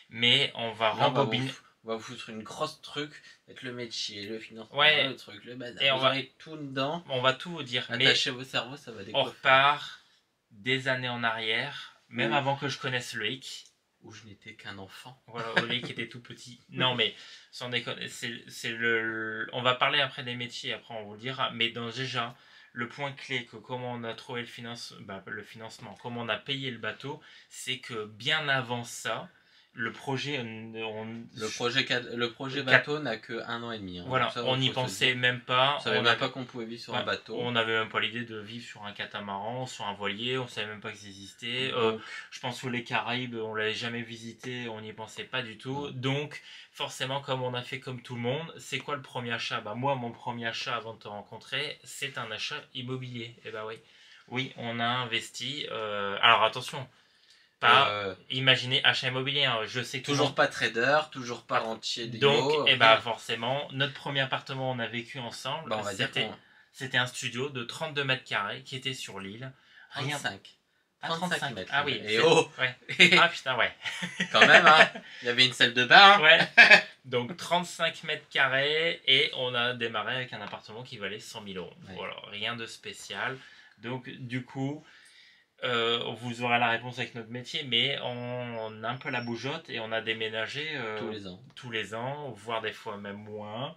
Mais on va rembobiner. On va vous foutre une grosse truc avec le métier, le financement, le truc, le bazar. Et on va tout dedans. On va tout vous dire. Attachez vos cerveaux, ça va décoiffer. On repart des années en arrière, même avant que je connaisse Loïc. Où je n'étais qu'un enfant. Voilà, Loïc était tout petit. Non mais, sans déconner, on va parler après des métiers, après on vous le dira. Mais déjà, le point clé que comment on a trouvé le financement, comment on a payé le bateau, c'est que bien avant ça, le projet bateau n'a que 1 an et demi. Voilà, on n'y pensait même pas. On savait même pas qu'on pouvait vivre sur un bateau. On n'avait même pas l'idée de vivre sur un catamaran, sur un voilier. On savait même pas que ça existait. Je pense que les Caraïbes, on l'avait jamais visité. On n'y pensait pas du tout. Non. Donc, forcément, comme on a fait comme tout le monde, c'est quoi le premier achat ? Moi, mon premier achat avant de te rencontrer, c'est un achat immobilier. Eh ben oui. Oui, on a investi. Alors attention. Imaginez achat immobilier, hein. Je sais toujours pas trader, toujours pas rentier d'IMO. Donc, forcément, notre premier appartement, on a vécu ensemble. C'était un studio de 32 mètres carrés qui était sur l'île. 35 mètres. Ah oui. Et ouais. Ah putain, ouais. Quand même, hein. Il y avait une salle de bain. Ouais. Donc 35 mètres carrés et on a démarré avec un appartement qui valait 100 000 €. Ouais. Voilà, rien de spécial. Donc du coup, vous aurez la réponse avec notre métier, mais on a un peu la bougeotte et on a déménagé tous les ans, voire des fois même moins.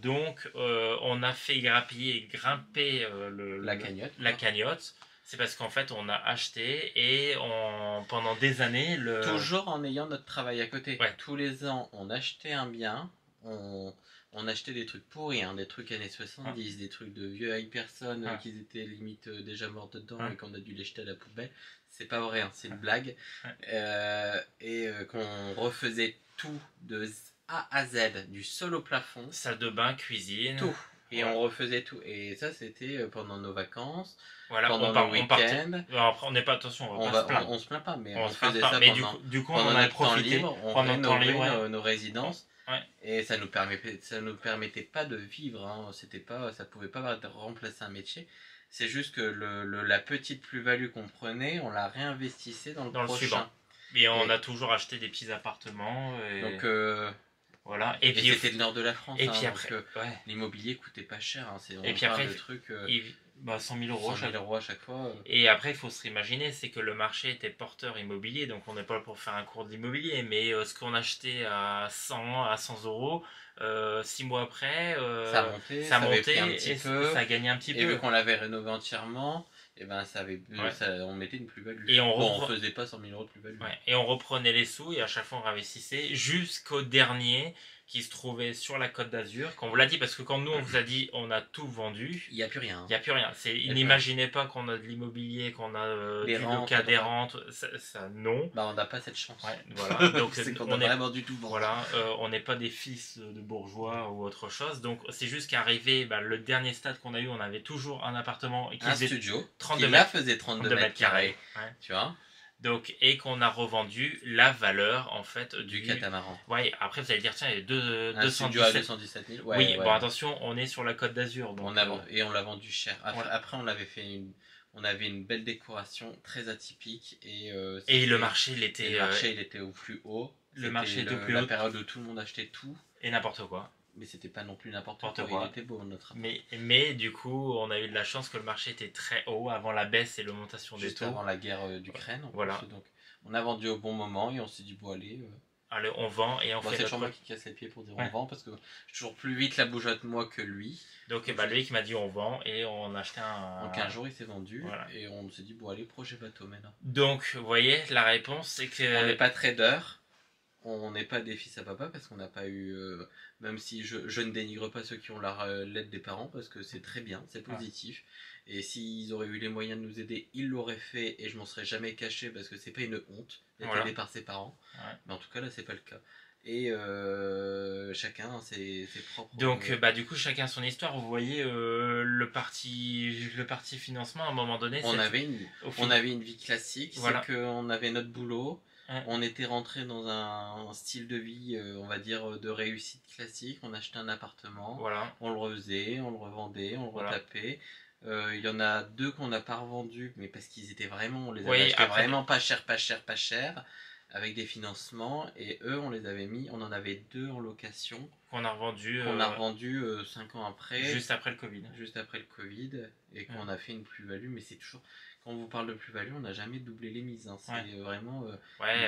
Donc on a fait grimper la cagnotte. C'est parce qu'en fait on a acheté et pendant des années... Toujours en ayant notre travail à côté. Ouais. Tous les ans on achetait un bien, on achetait des trucs pourris, des trucs années 70, des trucs de vieilles personnes qui étaient limite déjà mortes dedans et qu'on a dû les jeter à la poubelle. C'est pas vrai, c'est une blague. Et qu'on refaisait tout de A à Z, du sol au plafond. Salle de bain, cuisine. Tout. Et on refaisait tout. Et ça, c'était pendant nos vacances. Voilà, pendant nos week-ends. Après, on n'est pas, attention, on se plaint pas, mais on faisait ça du coup, on en a profité. On rénovait nos résidences. Ouais. Et ça nous permettait pas de vivre, ça pouvait pas remplacer un métier. C'est juste que la petite plus-value qu'on prenait, on la réinvestissait dans le prochain. Suivant. Et on a toujours acheté des petits appartements. Donc voilà. Et puis c'était le nord de la France. Et puis après, l'immobilier coûtait pas cher. Et puis après, 100 000 € à chaque fois. Et après, il faut se réimaginer, c'est que le marché était porteur immobilier, donc on n'est pas là pour faire un cours d'immobilier, mais ce qu'on achetait à 100 €, 6 mois après, ça montait un petit peu, ça gagnait un petit peu. Et vu qu'on l'avait rénové entièrement, et on mettait une plus-value. Et on faisait pas 100 000 € de plus-value. Ouais. Et on reprenait les sous et à chaque fois on réinvestissait jusqu'au dernier qui se trouvait sur la Côte d'Azur. Quand on vous l'a dit, parce que quand nous on vous a dit on a tout vendu, il n'y a plus rien. Il n'y a plus rien. N'imaginez pas qu'on a de l'immobilier, qu'on a du local des rentes. Ça, non. On n'a pas cette chance. Ouais, voilà. Donc c'est qu'on n'a vraiment du tout vendu. Voilà, on n'est pas des fils de bourgeois ou autre chose. Donc c'est juste qu'arrivé, le dernier stade qu'on a eu, on avait toujours un appartement qui faisait studio 32 qui là faisait 32 mètres carrés. Ouais. Tu vois. Donc, et qu'on a revendu la valeur en fait du catamaran. Ouais, après vous allez dire tiens, il y a 217 000. Ouais, oui, bon attention, on est sur la Côte d'Azur. Donc, et on l'a vendu cher. Après on avait fait on avait une belle décoration très atypique et le marché il était au plus haut. Le marché était au plus haut. La période où tout le monde achetait tout. Et n'importe quoi. Mais c'était pas non plus n'importe quoi. Il était beau notre rapport. Mais du coup, on a eu de la chance que le marché était très haut avant la baisse et l'augmentation des taux. Avant la guerre d'Ukraine. Voilà. Donc, on a vendu au bon moment et on s'est dit bon allez, on vend et on fait. C'est toujours moi qui casse les pieds pour dire on vend parce que je suis toujours plus vite la bougeotte moi que lui. Donc lui qui m'a dit on vend et on a acheté un. Donc un jour il s'est vendu et on s'est dit bon allez projet bateau maintenant. Donc vous voyez la réponse c'est que. On n'est pas trader. On n'est pas des fils à papa parce qu'on n'a pas eu, même si je ne dénigre pas ceux qui ont l'aide des parents parce que c'est très bien, c'est positif. Et s'ils auraient eu les moyens de nous aider, ils l'auraient fait et je m'en serais jamais caché parce que c'est pas une honte d'être aidé par ses parents. Mais en tout cas là c'est pas le cas. Et chacun ses propres... Donc du coup chacun son histoire. Vous voyez le parti financement à un moment donné. On avait une vie classique, voilà. C'est qu'on avait notre boulot, on était rentré dans un style de vie, on va dire, de réussite classique. On achetait un appartement, voilà. On le refaisait, on le revendait, on le retapait. Il y en a 2 qu'on n'a pas revendus, mais parce qu'ils étaient vraiment, on les avait achetés vraiment pas cher, avec des financements, et eux on les avait mis, on en avait 2 en location qu'on a revendu 5 ans après, juste après le Covid, et qu'on a fait une plus-value. Mais c'est toujours, quand on vous parle de plus-value, on n'a jamais doublé les mises, hein. C'est vraiment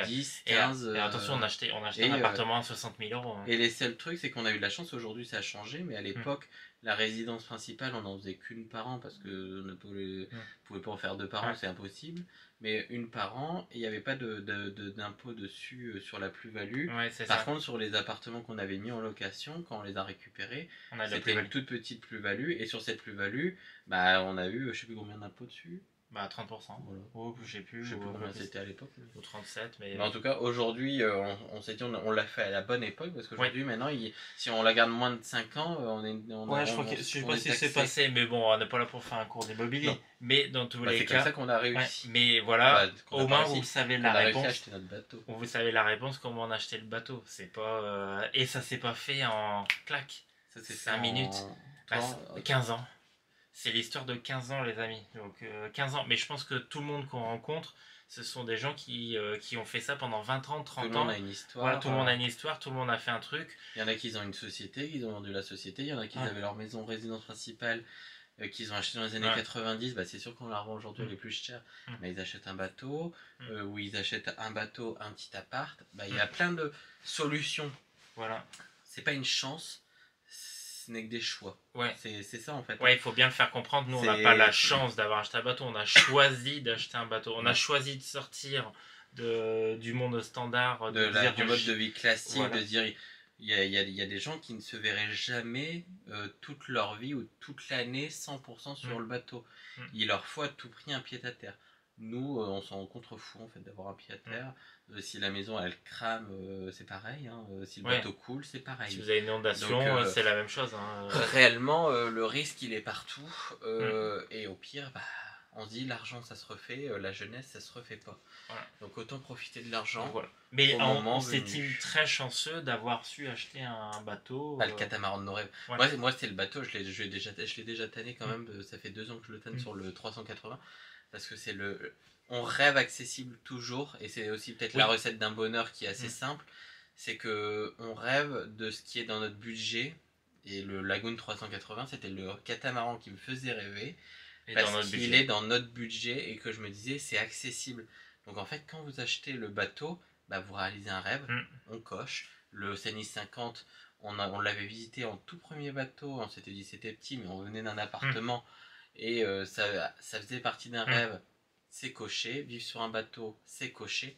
10, 15 et attention, on a acheté un appartement à 60 000 euros, hein. Et les seuls trucs, c'est qu'on a eu de la chance. Aujourd'hui ça a changé, mais à l'époque la résidence principale, on n'en faisait qu'une par an, parce que ne pouvait pas en faire 2 par an, c'est impossible. Mais une par an, et il n'y avait pas d'impôt dessus sur la plus-value. Par contre, sur les appartements qu'on avait mis en location, quand on les a récupérés, c'était une toute petite plus-value. Et sur cette plus-value, on a eu, je ne sais plus combien d'impôts dessus. 30%. Voilà. Oh, je sais plus combien c'était à l'époque. Ou 37, mais en tout cas, aujourd'hui, on s'est dit, on l'a fait à la bonne époque, parce qu'aujourd'hui, maintenant, si on la garde moins de 5 ans, je crois que je sais pas si c'est passé, mais bon, on n'est pas là pour faire un cours d'immobilier. Non. Mais dans tous les cas, c'est comme ça qu'on a réussi. Mais voilà, au moins vous savez la réponse. Acheter notre bateau. Vous savez la réponse, comment on a acheté le bateau. C'est pas et ça s'est pas fait en claque. Ça c'est 5 minutes. 15 ans. C'est l'histoire de 15 ans, les amis. Donc 15 ans. Mais je pense que tout le monde qu'on rencontre, ce sont des gens qui ont fait ça pendant 20 ans, 30 ans. Tout le monde a une histoire. Voilà, tout le monde a une histoire, tout le monde a fait un truc. Il y en a qui ont une société, qui ont vendu la société. Il y en a qui avaient leur maison résidence principale, qu'ils ont acheté dans les années 90. C'est sûr qu'on la revend aujourd'hui, elle est plus chère. Mais ils achètent un bateau, ou ils achètent un bateau, un petit appart. Il y a plein de solutions. Voilà. C'est pas une chance. Ce n'est que des choix. C'est ça en fait. Il faut bien le faire comprendre. Nous, on n'a pas la chance d'avoir acheté un bateau. On a choisi d'acheter un bateau. On a choisi de sortir du monde standard. Du mode de vie classique. Voilà. De dire, il y a des gens qui ne se verraient jamais toute leur vie ou toute l'année 100% sur le bateau. Il leur faut à tout prix un pied-à-terre. Nous, on s'en contrefou en fait d'avoir un pied à terre. Si la maison elle crame, c'est pareil. Hein. Si le bateau coule, c'est pareil. Si vous avez une inondation, c'est la même chose. Hein. Réellement, le risque il est partout. Et au pire, on se dit l'argent ça se refait, la jeunesse ça se refait pas. Voilà. Donc autant profiter de l'argent. Voilà. Mais on s'estime très chanceux d'avoir su acheter un bateau. Le catamaran de nos rêves. Moi c'est le bateau, je l'ai déjà tanné quand même. Ça fait 2 ans que je le tanne sur le 380. Parce que on rêve accessible toujours, et c'est aussi peut-être la recette d'un bonheur qui est assez simple, c'est que on rêve de ce qui est dans notre budget, et le Lagoon 380 c'était le catamaran qui me faisait rêver, parce qu'il est dans notre budget, et que je me disais c'est accessible. Donc en fait quand vous achetez le bateau, vous réalisez un rêve, on coche. Le Seine 50, on l'avait visité en tout premier bateau, on s'était dit c'était petit, mais on venait d'un appartement, et ça faisait partie d'un rêve, c'est coché. Vivre sur un bateau, c'est coché.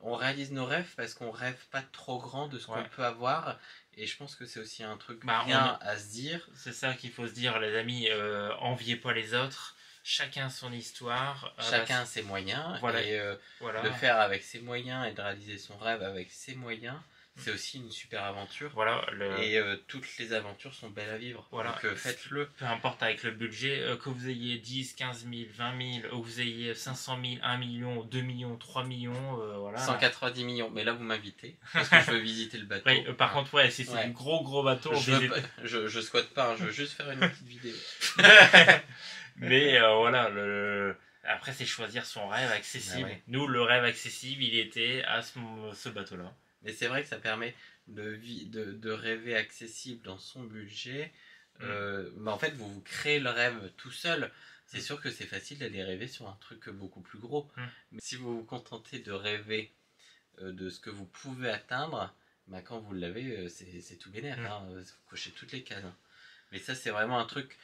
On réalise nos rêves parce qu'on rêve pas trop grand de ce qu'on peut avoir, et je pense que c'est aussi un truc bien à se dire. C'est ça qu'il faut se dire, les amis, enviez pas les autres, chacun son histoire, chacun ses moyens, et de faire avec ses moyens et de réaliser son rêve avec ses moyens, c'est aussi une super aventure. Et toutes les aventures sont belles à vivre. Donc faites-le. Peu importe avec le budget, que vous ayez 10, 15 000, 20 000, ou que vous ayez 500 000, 1 million, 2 millions, 3 millions. 190 millions. Mais là, vous m'invitez. Parce que je veux visiter le bateau. Par contre, si c'est un gros bateau, je squatte pas. Je veux juste faire une petite vidéo. Mais après, c'est choisir son rêve accessible. Nous, le rêve accessible, il était à ce bateau-là. Mais c'est vrai que ça permet de rêver accessible dans son budget. En fait, vous créez le rêve tout seul. C'est sûr que c'est facile d'aller rêver sur un truc beaucoup plus gros. Mais si vous vous contentez de rêver de ce que vous pouvez atteindre, quand vous l'avez, c'est tout bénère. Vous cochez toutes les cases. Mais ça, c'est vraiment un truc...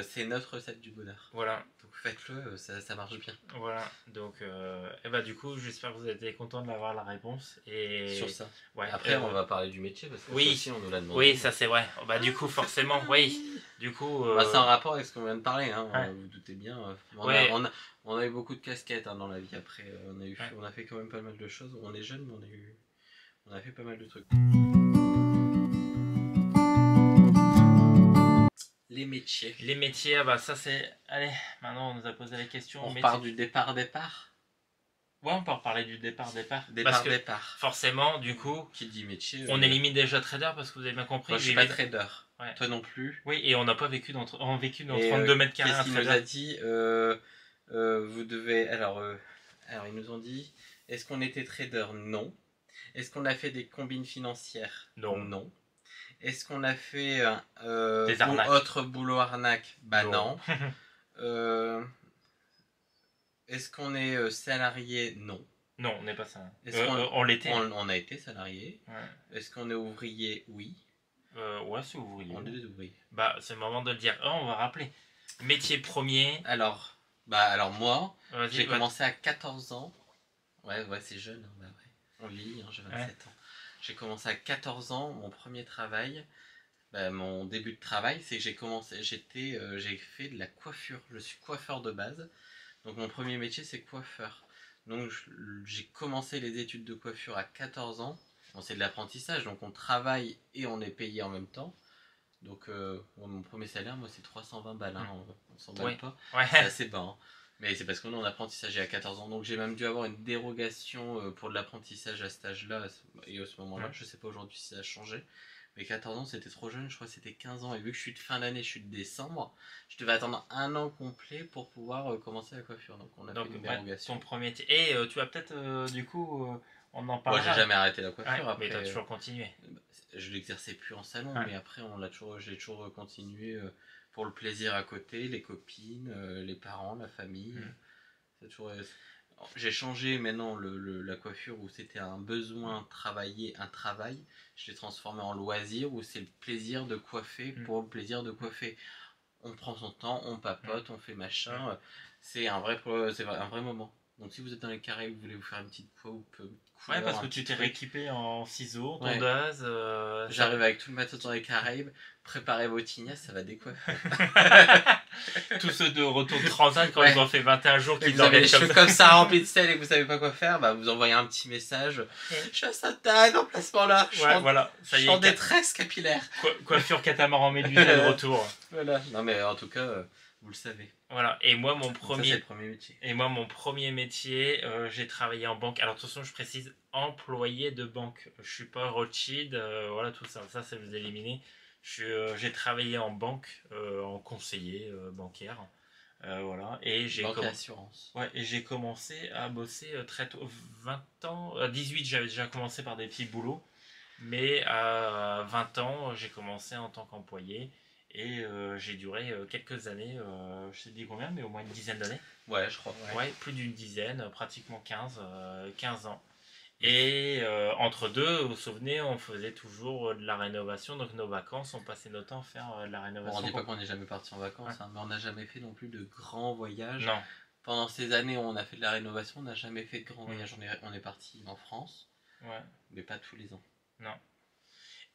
c'est notre recette du bonheur. Donc faites-le, ça marche bien. Donc du coup, j'espère que vous avez été content d'avoir la réponse. Et sur ça. Après, on va parler du métier, parce que ça aussi, on nous l'a demandé. Oui, ça c'est vrai. Du coup, forcément, Du coup, c'est en rapport avec ce qu'on vient de parler. Vous doutez bien. On a eu beaucoup de casquettes dans la vie. Après, on a fait quand même pas mal de choses. On est jeunes, mais On a fait pas mal de trucs. Les métiers. Les métiers, bah ça c'est... Allez, maintenant on nous a posé la question. On part du départ. Ouais, on peut reparler du départ. Parce que forcément, du coup, qui dit métier, on élimine déjà trader parce que vous avez bien compris. Moi, je suis pas trader. Ouais. Toi non plus. Oui, et on n'a pas vécu dans 32 mètres carrés. Qu'est-ce qu'il nous a dit vous devez... Alors, ils nous ont dit, est-ce qu'on était trader? Non. Est-ce qu'on a fait des combines financières? Non. Est-ce qu'on a fait des arnaques? Autre boulot arnaque? Bah non. Est-ce qu'on est salarié? Non. Non, on n'est pas ça. On l'était. On a été salarié. Ouais. Est-ce qu'on est ouvrier? Oui. Ouais, c'est ouvrier. On est des ouvriers. Bah, c'est le moment de le dire. On va rappeler. Métier premier. Alors moi, j'ai commencé à 14 ans. Ouais, c'est jeune. Bah ouais. On lit, j'ai 27 ans. J'ai commencé à 14 ans, mon premier travail. Mon début de travail, c'est que j'ai fait de la coiffure. Je suis coiffeur de base. Donc mon premier métier, c'est coiffeur. Donc j'ai commencé les études de coiffure à 14 ans. Bon, c'est de l'apprentissage, donc on travaille et on est payé en même temps. Donc mon premier salaire, moi, c'est 320 balles. Hein, on s'en balle pas. Ouais. C'est assez bas. Hein. Mais c'est parce qu'on est en apprentissage à 14 ans. Donc j'ai même dû avoir une dérogation pour de l'apprentissage à cet âge-là. Et à ce moment-là, je sais pas aujourd'hui si ça a changé. Mais 14 ans, c'était trop jeune. Je crois que c'était 15 ans. Et vu que je suis de fin d'année, je suis de décembre, je devais attendre un an complet pour pouvoir commencer la coiffure. Donc on a fait une dérogation. Ton premier... Et tu vas peut-être, du coup... on en parlera. Moi, j'ai jamais arrêté la coiffure. Après, mais tu as toujours continué. Je l'exerçais plus en salon, mais après, j'ai toujours continué pour le plaisir à côté, les copines, les parents, la famille. J'ai changé maintenant la coiffure où c'était un besoin travailler, un travail. Je l'ai transformé en loisir où c'est le plaisir de coiffer pour le plaisir de coiffer. On prend son temps, on papote, on fait machin. C'est un vrai moment. Donc si vous êtes dans les Caraïbes, vous voulez vous faire une petite coupe. Ouais, parce que tu t'es rééquipé en ciseaux, tondeuse. J'arrive avec tout le matos dans les Caraïbes. Préparez vos tignas, ça va décoiffer. Tous ceux de retour de transat, quand ils ont fait 21 jours, qu'ils vous avez les cheveux comme ça remplis de sel et que vous savez pas quoi faire, vous envoyez un petit message. Je suis à Sainte-Anne, emplacement là. Je suis en détresse capillaire. Coiffure catamaran médusa de retour. Voilà. Non mais en tout cas, vous le savez. Voilà, et moi mon premier métier. Et moi mon premier métier, j'ai travaillé en banque. Alors attention, je précise employé de banque. Je suis pas Rothschild, voilà tout ça. Ça vous éliminer. J'ai travaillé en banque, en conseiller bancaire. Voilà, et assurance. Ouais, et j'ai commencé à bosser très tôt, 20 ans, à 18 j'avais déjà commencé par des petits boulots, mais à 20 ans j'ai commencé en tant qu'employé. Et j'ai duré quelques années, je sais pas combien, mais au moins une dizaine d'années. Ouais, je crois. Ouais, plus d'une dizaine, pratiquement 15 ans. Et entre deux, vous vous souvenez, on faisait toujours de la rénovation. Donc nos vacances, on passait notre temps à faire de la rénovation. On ne dit pas qu'on n'est jamais parti en vacances, mais on n'a jamais fait non plus de grands voyages. Non. Pendant ces années où on a fait de la rénovation, on n'a jamais fait de grands voyages. On est parti en France, mais pas tous les ans. Non.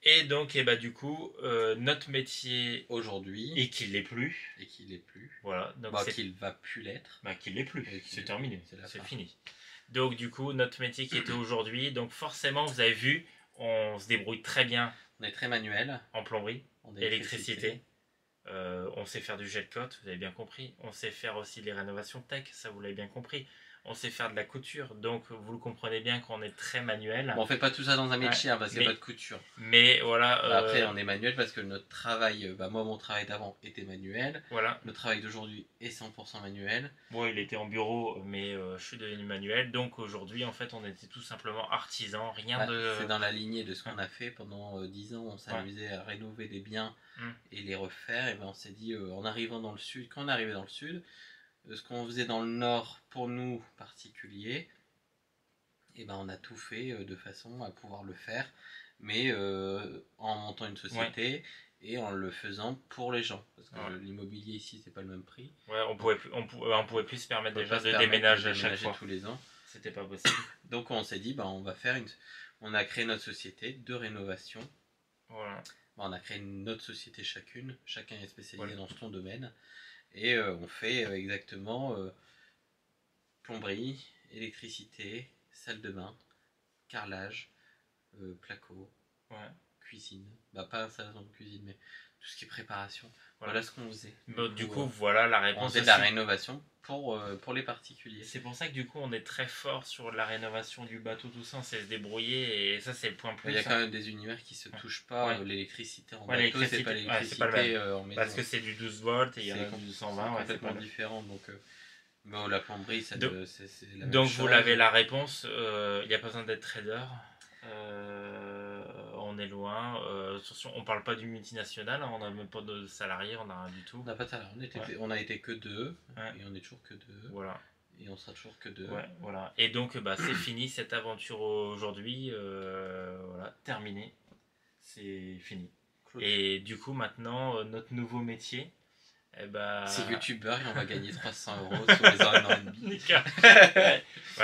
Et donc, du coup, notre métier aujourd'hui, et qu'il l'est plus. Voilà. Donc qu'il va plus l'être. Qu'il l'est plus. C'est terminé. C'est fini. Donc, du coup, notre métier qui était aujourd'hui. Donc, forcément, vous avez vu, on se débrouille très bien. On est très manuel. En plomberie, électricité. On sait faire du gel coat, vous avez bien compris. On sait faire aussi les rénovations tech, ça vous l'avez bien compris. On sait faire de la couture, donc vous le comprenez bien qu'on est très manuel. Bon, on fait pas tout ça dans un métier parce qu'il n'y a pas de couture. Mais voilà. Après, on est manuel parce que notre travail, moi mon travail d'avant était manuel. Voilà. Le travail d'aujourd'hui est 100% manuel. Moi, il était en bureau, mais je suis devenu manuel. Donc aujourd'hui, en fait, on était tout simplement artisans, rien de. C'est dans la lignée de ce qu'on a fait pendant 10 ans. On s'amusait à rénover des biens et les refaire. Et on s'est dit, en arrivant dans le sud, quand on est arrivé dans le sud, ce qu'on faisait dans le nord pour nous particulier, et on a tout fait de façon à pouvoir le faire, mais en montant une société et en le faisant pour les gens, parce que l'immobilier ici c'est pas le même prix. Ouais, on pouvait plus se permettre déjà de déménager à chaque fois tous les ans. C'était pas possible. Donc on s'est dit on a créé notre société de rénovation. Voilà. On a créé notre société chacun est spécialisé dans son domaine. Et on fait exactement plomberie, électricité, salle de bain, carrelage, placo, cuisine. Pas installation de cuisine, mais tout ce qui est préparation. Voilà ce qu'on faisait. Du coup, voilà la réponse. On faisait de la rénovation pour les particuliers. C'est pour ça que du coup, on est très fort sur la rénovation du bateau, tout ça, on sait se débrouiller, et ça, c'est le point plus. Il y a quand même des univers qui se touchent pas. L'électricité en bateau, c'est pas l'électricité en maison. Parce que c'est du 12 volts et il y en a du 120. C'est complètement différent. Donc, la plomberie, c'est la même chose. Donc, vous l'avez la réponse. Il n'y a pas besoin d'être trader. On est loin. Attention, on parle pas du multinational, on n'a même pas de salariés, on n'a rien du tout. On n'a pas de salariés, on a été que 2, et on est toujours que 2. Voilà. Et on sera toujours que 2. Voilà. Et donc, c'est fini cette aventure aujourd'hui. Terminé. C'est fini. Et du coup, maintenant, notre nouveau métier. C'est youtubeur et on va gagner 300 € sur les 1 an et demi.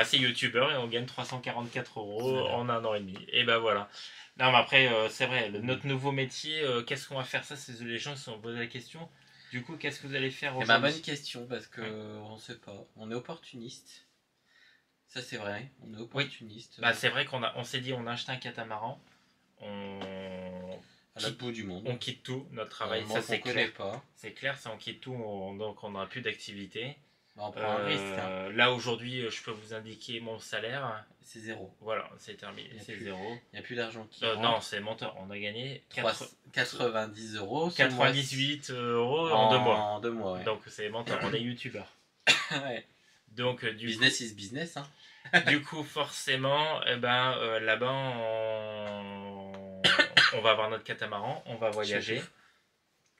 C'est youtubeur et on gagne 344 € en 1 an et demi. Et voilà. Non, mais après, c'est vrai, notre nouveau métier, qu'est-ce qu'on va faire? Ça, c'est les gens qui se sont posé la question. Du coup, qu'est-ce que vous allez faire aujourd'hui? Bonne question, parce que on sait pas. On est opportuniste. Ça, c'est vrai. On est opportuniste. C'est vrai on s'est dit, on a acheté un catamaran. À l'autre bout du monde. On quitte tout, notre travail, ça c'est clair. C'est clair, ça on quitte tout, donc on n'aura plus d'activité. On prend un risque. Là aujourd'hui, je peux vous indiquer mon salaire. C'est 0. Voilà, c'est terminé, c'est 0. Il n'y a plus d'argent qui rentre. Non, c'est menteur, on a gagné 90 €. 98 € en 2 mois. En 2 mois, ouais. Donc c'est menteur, on est youtubeur. Donc, business is business. Du coup, forcément, là-bas, on va avoir notre catamaran, on va voyager.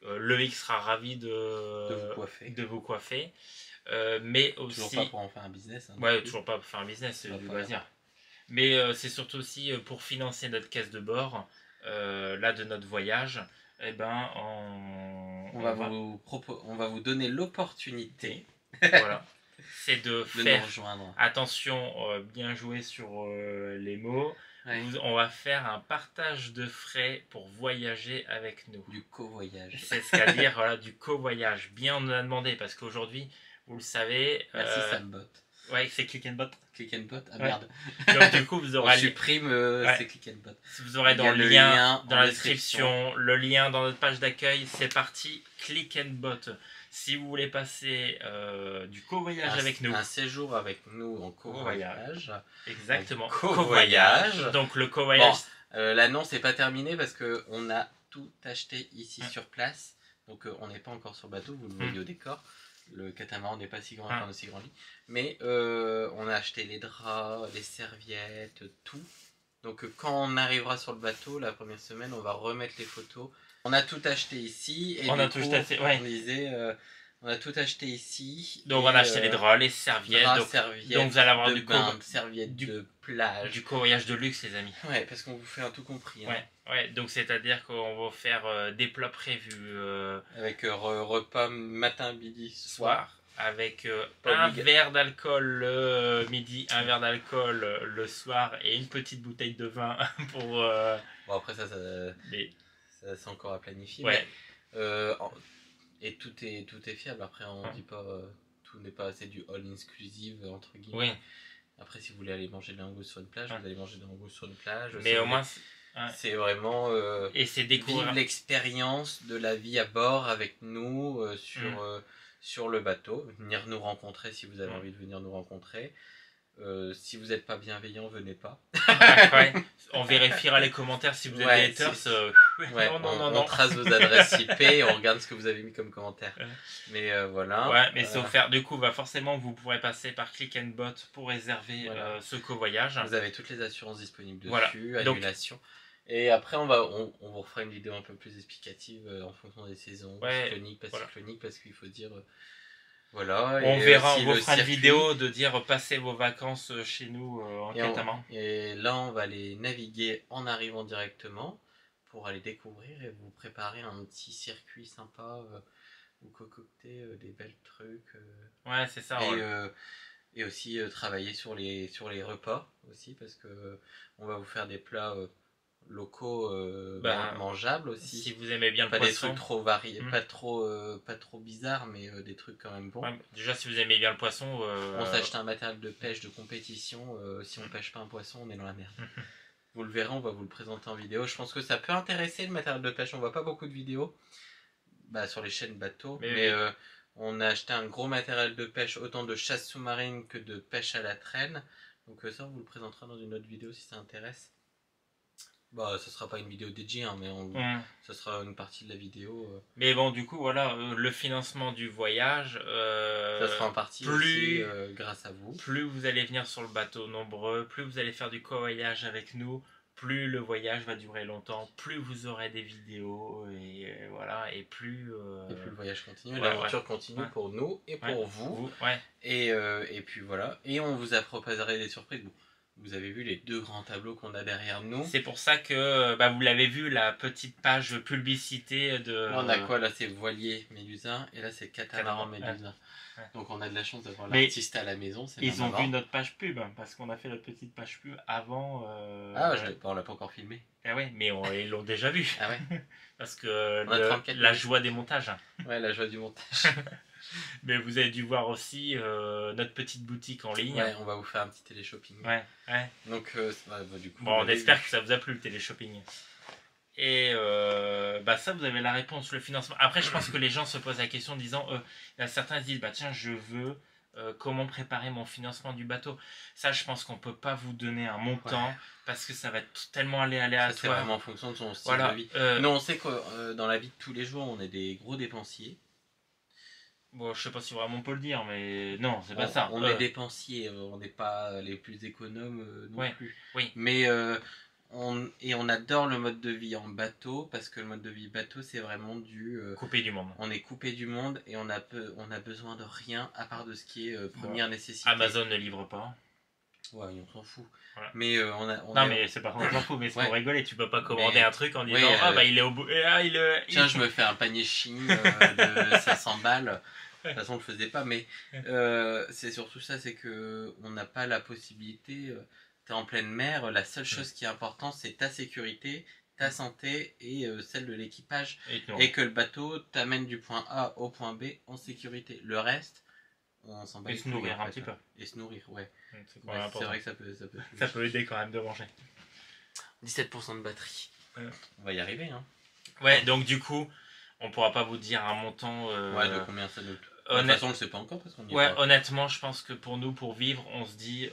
Loïc sera ravi de vous coiffer. Mais aussi. Toujours pas pour en faire un business. Toujours pas pour faire un business, c'est du loisir. Mais c'est surtout aussi pour financer notre caisse de bord, de notre voyage. On va vous donner l'opportunité. Voilà. C'est de faire. Nous rejoindre. Attention, bien jouer sur les mots. On va faire un partage de frais pour voyager avec nous. Du co-voyage. C'est ce qu'à dire, du co-voyage. Bien, on en a demandé parce qu'aujourd'hui, vous le savez. Merci Sambot. Ouais, c'est Click and Bot. Click and Bot, merde. Donc du coup, vous aurez. On supprime c'est Click and Bot. Vous aurez dans le lien dans la description, le lien dans notre page d'accueil. C'est parti, Click and Bot. Si vous voulez passer du co-voyage avec nous. Un séjour avec nous en co-voyage. Exactement. Co-voyage. Donc le co-voyage. L'annonce n'est pas terminée parce qu'on a tout acheté ici sur place. Donc on n'est pas encore sur le bateau, vous le voyez au décor. Le catamaran n'est pas si grand, pas aussi grand lit. Mais on a acheté les draps, les serviettes, tout. Donc quand on arrivera sur le bateau, la première semaine, on va remettre les photos. On a tout acheté ici. Et on a tout acheté ici. Donc on va acheter les draps, les serviettes. Donc vous allez avoir serviettes de plage. Du co-voyage de luxe, les amis. Ouais, parce qu'on vous fait un tout compris. Ouais, donc c'est-à-dire qu'on va faire des plats prévus. Avec repas matin, midi, soir. Avec un verre d'alcool le midi, un verre d'alcool le soir et une petite bouteille de vin pour... Bon, après ça c'est encore à planifier. Ouais. Mais, et tout est fiable. Après, on dit pas... tout n'est pas assez du all-inclusive, entre guillemets. Oui. Après, si vous voulez aller manger des langoustes sur une plage, vous allez manger des langoustes sur une plage. Mais au moins... C'est vraiment et c'est découvrir vivre l'expérience de la vie à bord avec nous sur le bateau. Venir nous rencontrer si vous avez envie de venir nous rencontrer. Si vous n'êtes pas bienveillant, venez pas. On vérifiera les commentaires si vous êtes des haters. On trace vos adresses IP et on regarde ce que vous avez mis comme commentaire. Mais voilà. Ouais, mais c'est offert. Du coup, forcément, vous pourrez passer par Click and Bot pour réserver ce co-voyage. Vous avez toutes les assurances disponibles dessus, annulation. Et après, on vous refera une vidéo un peu plus explicative en fonction des saisons, cycloniques, pas cycloniques, parce qu'il faut dire... Voilà, on verra, on vous fera une vidéo de dire passez vos vacances chez nous en catamaran. Et là, on va aller naviguer en arrivant directement pour aller découvrir et vous préparer un petit circuit sympa, vous concocter des belles trucs. Ouais, c'est ça. Et aussi travailler sur les repas aussi parce que on va vous faire des plats locaux mangeables aussi. Si vous aimez bien le poisson. Pas des trucs trop variés, pas trop bizarres, mais des trucs quand même bons. Déjà, si vous aimez bien le poisson... On s'achète un matériel de pêche de compétition, si on pêche pas un poisson, on est dans la merde. Vous le verrez, on va vous le présenter en vidéo. Je pense que ça peut intéresser le matériel de pêche. On voit pas beaucoup de vidéos sur les chaînes bateaux. Mais on a acheté un gros matériel de pêche, autant de chasse sous-marine que de pêche à la traîne. Donc ça, on vous le présentera dans une autre vidéo si ça intéresse. Bah, ça sera pas une vidéo dédiée, hein, mais ça sera une partie de la vidéo. Mais bon, du coup, voilà, le financement du voyage. Ça sera en partie aussi grâce à vous. Plus vous allez venir sur le bateau nombreux, plus vous allez faire du co-voyage avec nous, plus le voyage va durer longtemps, plus vous aurez des vidéos, et voilà, et plus le voyage continue, l'aventure continue pour nous et pour vous. Et puis voilà, et on vous a proposé des surprises. Bon, vous avez vu les 2 grands tableaux qu'on a derrière nous. C'est pour ça que vous l'avez vu, la petite page publicité de... Là, on a quoi là? C'est voilier Médusa et là c'est catamaran Médusa. Donc on a de la chance d'avoir l'artiste à la maison. Ils ont vu notre page pub, parce qu'on a fait notre petite page pub avant... on l'a pas encore filmé. Ah ouais, mais ils l'ont déjà vu. Ah ouais. Parce que la joie des montages. Ouais, la joie du montage. Mais vous avez dû voir aussi notre petite boutique en ligne. Ouais, on va vous faire un petit télé-shopping. Ouais. Donc, du coup... Bon, on espère que ça vous a plu, le télé-shopping. Et ça, vous avez la réponse, le financement. Après, je pense que les gens se posent la question en disant... certains se disent, tiens, je veux... comment préparer mon financement du bateau. Ça, je pense qu'on peut pas vous donner un montant parce que ça va être tellement aléatoire. C'est vraiment en fonction de son style de vie. Nous, on sait que dans la vie de tous les jours, on est des gros dépensiers. Bon, je sais pas si vraiment on peut le dire, mais non, c'est pas ça. On est dépensiers, on n'est pas les plus économes non plus. Oui. Mais on adore le mode de vie en bateau parce que le mode de vie bateau, c'est vraiment coupé du monde. On est coupé du monde et on a besoin de rien à part de ce qui est première nécessité. Amazon ne livre pas. Ouais, on s'en fout. Voilà. Mais mais c'est pas qu'on s'en fout, mais c'est pour rigoler. Tu peux pas commander un truc en disant il est au bout. Tiens, je me fais un panier chine de 500 balles. De toute façon, on le faisait pas, mais c'est surtout ça, c'est que on n'a pas la possibilité. T'es en pleine mer, la seule chose qui est importante, c'est ta sécurité, ta santé et celle de l'équipage, et que le bateau t'amène du point A au point B en sécurité. Le reste, on s'en bat. Et se nourrir un petit peu. Et se nourrir, c'est vrai que ça peut aider quand même de manger. 17% de batterie. On va y arriver, hein. Ouais, donc du coup, on pourra pas vous dire un montant. De combien ça nous. De toute façon, on le sait pas encore parce qu'on y est pas. Honnêtement, je pense que pour nous, pour vivre, on se dit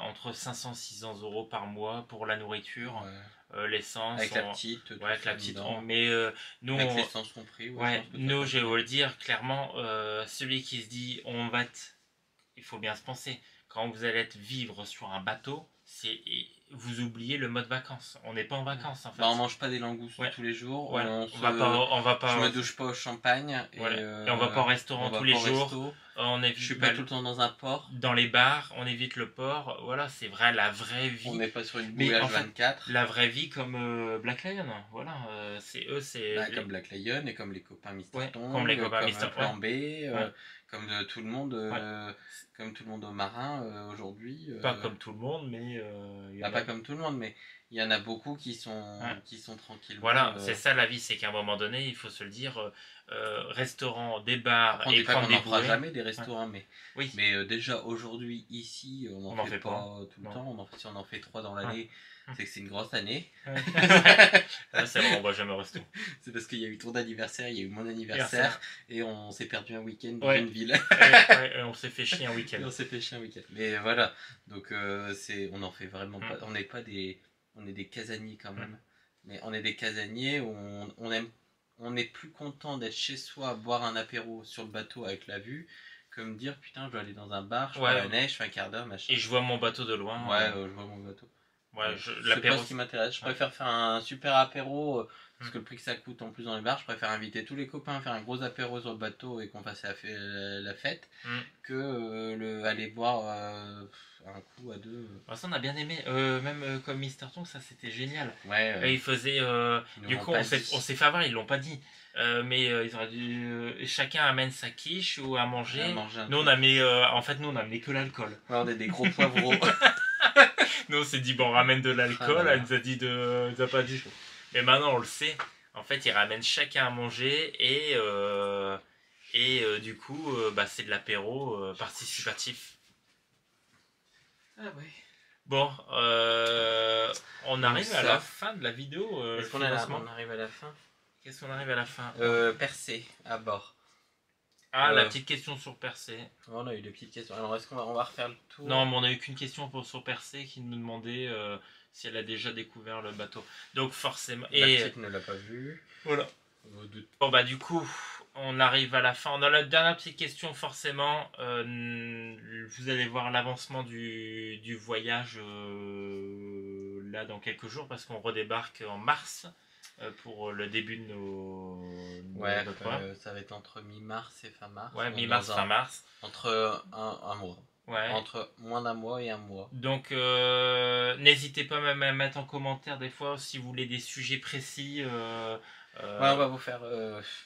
entre 500 et 600 euros par mois pour la nourriture, l'essence. Avec la petite. Avec la petite. Mais nous, avec l'essence compris. Nous, je vais vous le dire clairement, celui qui se dit il faut bien se penser, quand vous allez vivre sur un bateau, vous oubliez le mode vacances. On n'est pas en vacances en fait. On mange pas des langoustes tous les jours. On va pas. Je me douche pas au champagne. Et on va pas au restaurant tous les jours. Je suis pas tout le temps dans un port. Dans les bars, on évite le port. Voilà, c'est vrai, la vraie vie. On n'est pas sur une bouée H24. La vraie vie comme Black Lion. Voilà, c'est comme Black Lion et comme les copains Mister Tong, comme les copains Mister Plan B, comme tout le monde. Comme tout le monde au marin aujourd'hui. Pas comme tout le monde, mais... pas comme tout le monde, mais il y en a beaucoup qui sont tranquilles. Voilà, c'est ça la vie, c'est qu'à un moment donné, il faut se le dire, restaurant, des bars, et prendre des bouées. On n'en fera jamais des restaurants, mais déjà aujourd'hui, ici, on n'en fait pas tout le temps. Si on en fait 3 dans l'année, c'est que c'est une grosse année. C'est vrai, on va jamais au resto. C'est parce qu'il y a eu ton anniversaire, il y a eu mon anniversaire, et on s'est perdu un week-end dans une ville. On s'est fait chier un week-end. Mais voilà, donc on en fait vraiment pas. On est des casaniers quand même. Mais on est des casaniers où on est plus content d'être chez soi, boire un apéro sur le bateau avec la vue, que me dire putain, je dois aller dans un bar, je vois la neige, je fais un quart d'heure, machin. Et je vois mon bateau de loin. Je vois mon bateau. C'est pas ce qui m'intéresse. Je préfère faire un super apéro parce que le prix que ça coûte en plus dans les bars, je préfère inviter tous les copains à faire un gros apéro sur le bateau et qu'on fasse la fête que aller boire un coup à deux. Ça on a bien aimé, même comme Mister Tong, ça c'était génial. Et ils faisaient du coup on s'est fait avoir, ils l'ont pas dit. Mais ils auraient dû chacun amène sa quiche ou à manger. Nous on a mis en fait nous on a amené que l'alcool. On est des gros poivreaux. Nous on s'est dit on ramène de l'alcool, elle nous a dit nous a pas dit. Mais maintenant on le sait. En fait ils ramènent chacun à manger et du coup c'est de l'apéro participatif. Ah ouais. Bon, on arrive à la fin de la vidéo. Est-ce qu'on arrive à la fin? Qu'est-ce qu'on arrive à la fin? Percé à bord. Ah, la petite question sur Percé. On a eu des petites questions. Alors, est-ce qu'on va refaire le tour? Non, mais on a eu qu'une question sur Percé qui nous demandait si elle a déjà découvert le bateau. Donc, forcément. La petite ne l'a pas vu. Voilà. Bon, bah, du coup, on arrive à la fin. On a la dernière petite question, forcément. Vous allez voir l'avancement du voyage là dans quelques jours parce qu'on redébarque en mars. Pour le début de nos ça va être entre mi-mars et fin mars. Ouais, mi-mars, fin mars. Entre un mois. Ouais. Entre moins d'un mois et un mois. Donc, n'hésitez pas même à mettre en commentaire des fois si vous voulez des sujets précis. On va vous faire...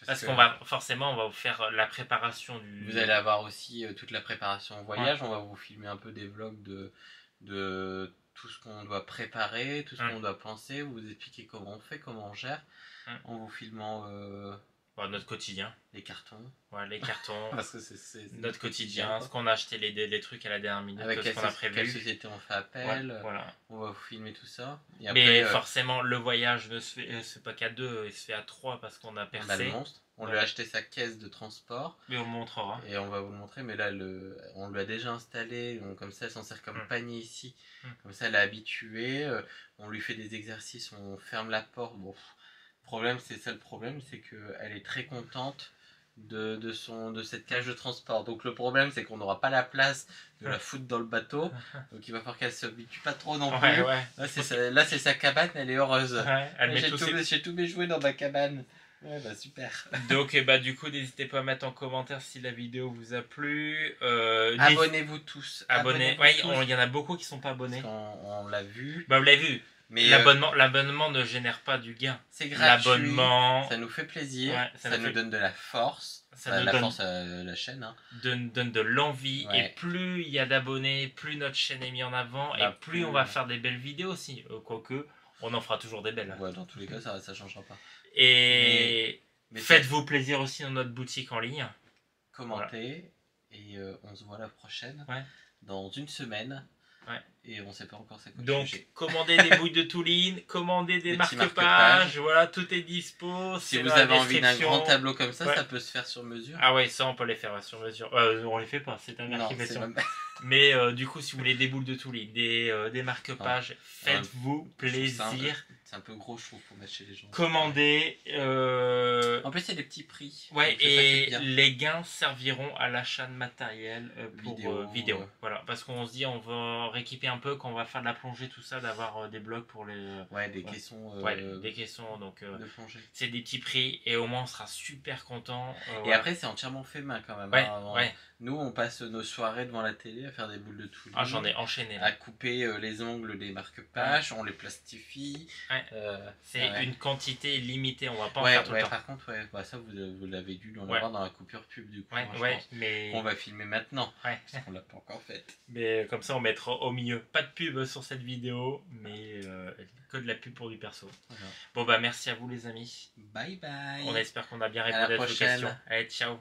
parce qu'on va forcément, on va vous faire la préparation du... Vous allez avoir aussi toute la préparation au voyage. On va vous filmer un peu des vlogs de tout ce qu'on doit préparer, tout ce qu'on doit penser, vous expliquer comment on fait, comment on gère, en vous filmant notre quotidien. Les cartons. Ouais, les cartons. Parce que c'est notre quotidien, ce qu'on a acheté, les trucs à la dernière minute, avec ce qu'on a prévu. Quelle société on fait appel, voilà. On va vous filmer tout ça. Et après, mais forcément, le voyage ne se fait pas qu'à 2, il se fait à 3 parce qu'on a Percé. On a le monstre. On lui a acheté sa caisse de transport. Mais on montrera. Et on va vous le montrer. Mais là, on lui a déjà installé. Donc, comme ça, elle s'en sert comme panier ici. Comme ça, elle est habituée. On lui fait des exercices. On ferme la porte. Bon, le problème, c'est qu'elle est très contente de cette cage de transport. Donc, le problème, c'est qu'on n'aura pas la place de la foutre dans le bateau. Donc, il va falloir qu'elle se habitue pas trop non plus. Ouais. Là, c'est sa cabane. Elle est heureuse. Ouais, j'ai tous mes jouets dans ma cabane. Ouais, bah super. Donc, du coup, n'hésitez pas à mettre en commentaire si la vidéo vous a plu. Abonnez-vous tous. Il y en a beaucoup qui sont pas abonnés. On l'a vu. Bah, vous l'avez vu. Mais l'abonnement ne génère pas du gain. C'est gratuit. L'abonnement, ça nous fait plaisir. Ouais, ça nous donne de la force. Force à la chaîne. Donne de l'envie. Ouais. Et plus il y a d'abonnés, plus notre chaîne est mise en avant. Et plus on va faire des belles vidéos aussi. Quoique, on en fera toujours des belles. Ouais, dans tous les cas, ça ne changera pas. Et faites-vous plaisir aussi dans notre boutique en ligne. Commentez. Voilà. Et on se voit la prochaine. Ouais. Dans une semaine. Ouais. Et on ne sait pas encore c'est quoi. Donc, commandez des bouilles de Touline, commandez des marque-pages, voilà, tout est dispo. Si vous avez envie d'un grand tableau comme ça, ça peut se faire sur mesure. Ah ouais, ça on peut les faire sur mesure. On les fait pas, c'est un archivation. Mais du coup, si vous voulez des boules de Touline, des marque-pages, faites-vous plaisir. C'est un peu gros, je trouve, pour mettre chez les gens. Commandez. En plus, il y a des petits prix. Ouais, et les gains serviront à l'achat de matériel pour vidéo. Ouais. Voilà, parce qu'on se dit, on va rééquiper un peu quand on va faire de la plongée, tout ça, d'avoir des blocs pour les. Des caissons. Des caissons, donc. De plongée. C'est des petits prix et au moins on sera super content. Et après, c'est entièrement fait main quand même. Ouais. Nous, on passe nos soirées devant la télé à faire des boules de Touline. Ah, j'en ai enchaîné. Là. À couper les ongles des marque-pages, on les plastifie. Ouais. C'est une quantité limitée, on va pas en faire tout le temps. Par contre, ça vous l'avez dû en avoir dans la coupure pub du coup. Mais... On va filmer maintenant. Parce qu'on l'a pas encore fait. Mais comme ça, on mettra au milieu. Pas de pub sur cette vidéo, mais que de la pub pour du perso. Voilà. Bon, merci à vous les amis. Bye bye. On espère qu'on a bien répondu à vos questions. Allez, ciao.